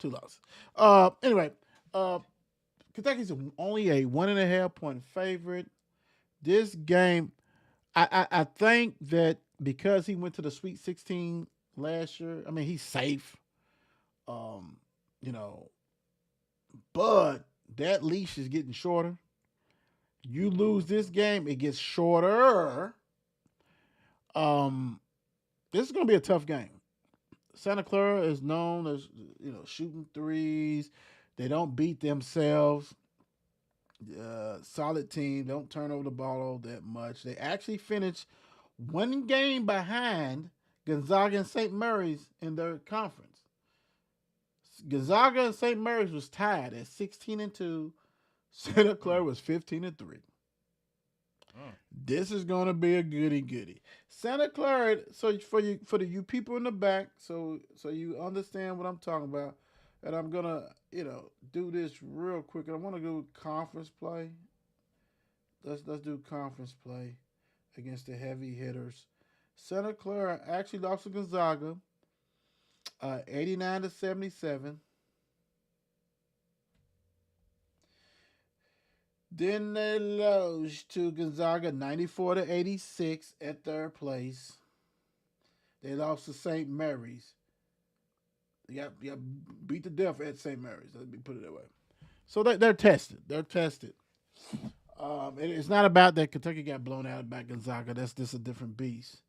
losses. Anyway, Kentucky's only a 1.5 point favorite. This game, I think that because he went to the Sweet 16 last year, I mean he's safe. But that leash is getting shorter. You lose this game, it gets shorter. This is going to be a tough game. Santa Clara is known as shooting threes. They don't beat themselves. Solid team. Don't turn over the ball all that much. They actually finished one game behind Gonzaga and St. Mary's in their conference. Gonzaga and St. Mary's was tied at 16-2. Santa Clara was 15-3. This is gonna be a goody. Santa Clara. So for you people in the back, so you understand what I'm talking about, and I'm gonna do this real quick. And I want to do conference play. Let's do conference play against the heavy hitters. Santa Clara actually lost to Gonzaga, 89-77. Then they lost to Gonzaga 94-86 at third place. They lost to St. Mary's. They got beat to death at St. Mary's. Let me put it that way. So they're tested. They're tested. It's not about that Kentucky got blown out by Gonzaga. That's just a different beast.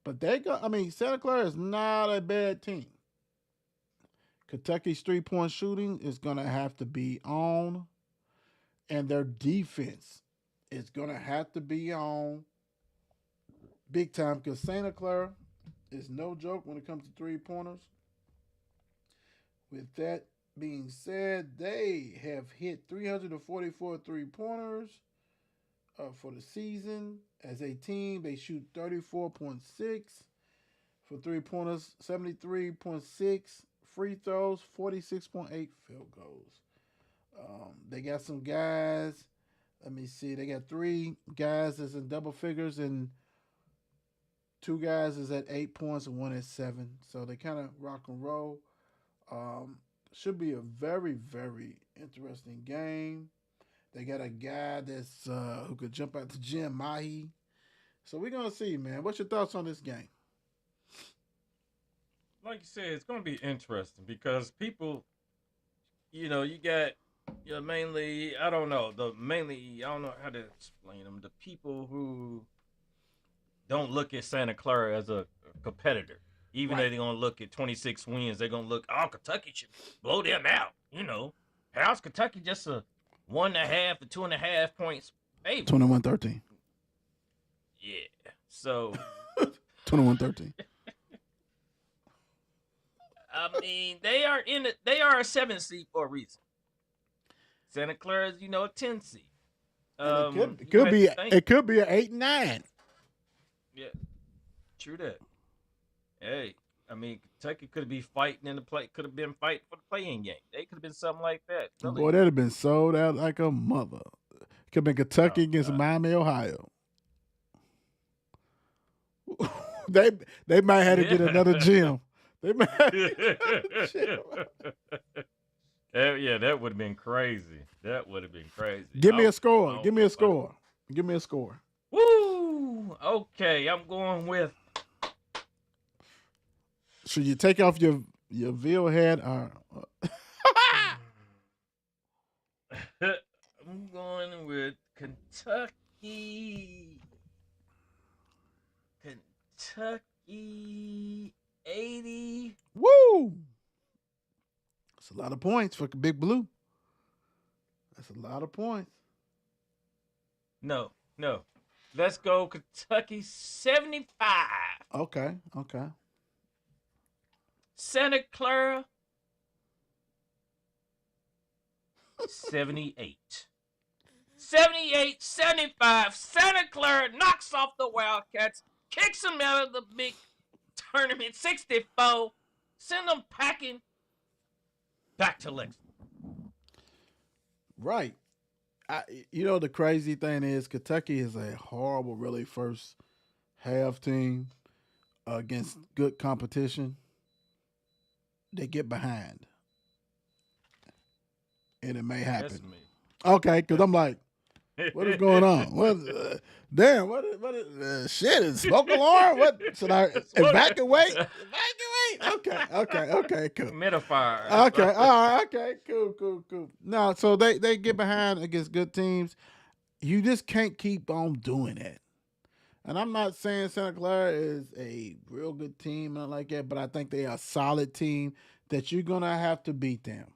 But Santa Clara is not a bad team. Kentucky's 3-point shooting is going to have to be on. And their defense is going to have to be on big time because Santa Clara is no joke when it comes to 3-pointers. With that being said, they have hit 344 3-pointers for the season. As a team, they shoot 34.6 for 3-pointers, 73.6 free throws, 46.8 field goals. They got some guys. Let me see. They got 3 guys that's in double figures and 2 guys is at 8 points and 1 at 7. So they kind of rock and roll. Should be a very, very interesting game. They got a guy that's who could jump out the gym, Mahi. So we're gonna see, man. What's your thoughts on this game? Like you said, it's gonna be interesting because people, you got. Mainly, I don't know how to explain them. The people who don't look at Santa Clara as a competitor, even though they're going to look at 26 wins, they're going to look, Kentucky should blow them out. How's Kentucky just a 1.5 to 2.5 points favorite? 21-13. Yeah. So 21-13. I mean, they are a 7 seed for a reason. Santa Clara is, a 10 seed. It could be an 8 and 9. Yeah, true that. Hey, I mean, Kentucky could be fighting in the play. Could have been fighting for the play-in game. They could have been something like that. Really. Boy, that'd have been sold out like a mother. Could have been Kentucky against Miami, Ohio. they might have to get another gym. They might have to get another gym. Yeah, that would have been crazy. Give me a score. Give me a score. Give me a score. Woo! Okay, I'm going with. Should you take off your veal hat or? I'm going with Kentucky. Kentucky 80. Woo! That's a lot of points for Big Blue. That's a lot of points. No. Let's go Kentucky 75. Okay. Santa Clara 78. 78, 75. Santa Clara knocks off the Wildcats, kicks them out of the big tournament. 64. Send them packing back to Lexington. Right. The crazy thing is Kentucky is a horrible, really, first half team against good competition. They get behind. And it may happen. That's me. Okay, because I'm like, what is going on? Damn, what shit, is smoke alarm? What, should I evacuate? Evacuate? Okay, cool. Humidifier. Okay, all right, okay, cool. No, so they get behind against good teams. You just can't keep on doing that. And I'm not saying Santa Clara is a real good team and like that, but I think they are a solid team that you're going to have to beat them.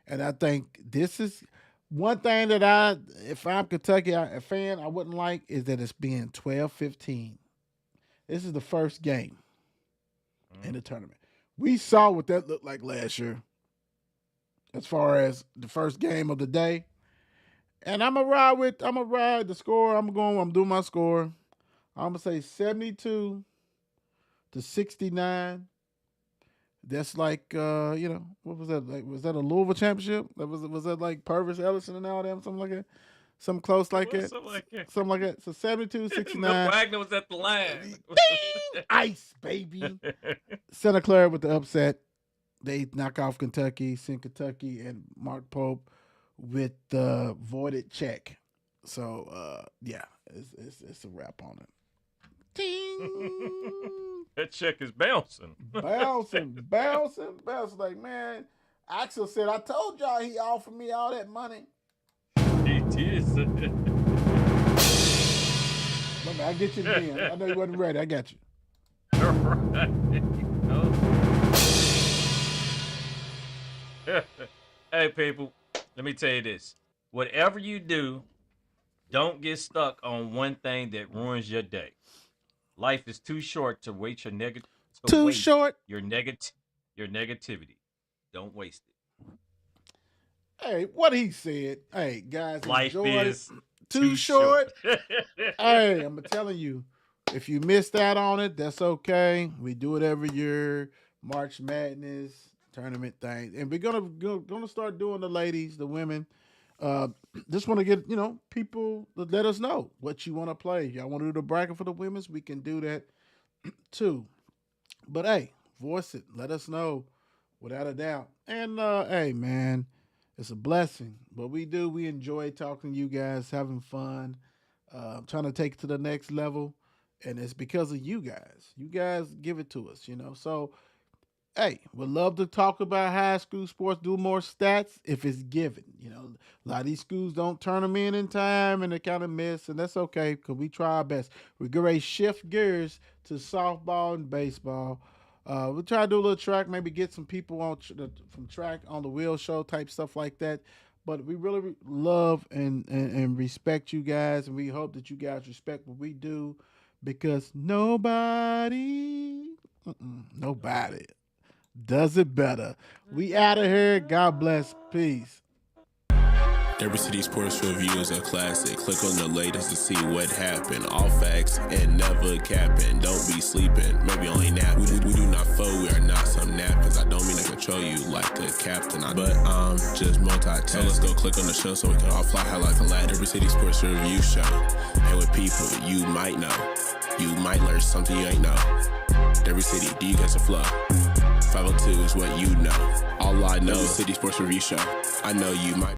And I think this is one thing that if I'm Kentucky a fan, I wouldn't like is that it's being 12-15. This is the first game in the tournament. We saw what that looked like last year as far as the first game of the day. And I'm going to ride the score. I'm doing my score. I'm going to say 72-69. That's like, what was that? Like, was that a Louisville championship? Was that like Purvis Ellison and all them? Something like that? Something close like that? Something like that. So 72-69. Wagner was at the line. Ding! Ice, baby. Santa Clara with the upset. They knock off Kentucky, send Kentucky and Mark Pope with the voided check. So, it's a wrap on it. Ding! That check is bouncing. Bouncing. Like, man, Axel said, I told y'all he offered me all that money. He did. I'll get you again. I know you wasn't ready. I got you. All right. Hey, people, let me tell you this. Whatever you do, don't get stuck on one thing that ruins your day. Life is too short to waste your negativity. Your negativity. Don't waste it. Hey, what he said. Hey, guys, life is too short. Hey, I'm telling you, if you missed out on it, that's okay. We do it every year. March Madness tournament thing, and we're gonna start doing the ladies, the women. Just want to get people to let us know what you want to play. Y'all want to do the bracket for the women's? We can do that too. But hey, voice it. Let us know without a doubt. And hey, man, it's a blessing. What we do, we enjoy talking to you guys, having fun, trying to take it to the next level, and it's because of you guys. You guys give it to us, So. Hey, we'd love to talk about high school sports, do more stats if it's given. A lot of these schools don't turn them in time and they kind of miss, and that's okay because we try our best. We're going to shift gears to softball and baseball. We'll try to do a little track, maybe get some people on from track on the wheel show type stuff like that. But we really love and respect you guys, and we hope that you guys respect what we do because nobody does it better. We out of here. God bless. Peace. Every City Sports Review is a classic. Click on the latest to see what happened. All facts and never capping. Don't be sleeping, maybe only napping. We do not fold, we are not some nappers. I don't mean to control you like a captain, but I'm just multitasking. So let's go click on the show so we can all fly high like a lad. Every City Sports Review show. And with people you might know, you might learn something you ain't know. Every city, do you guys a flow? 502 is what you know. All I know is City Sports Review show. I know you might.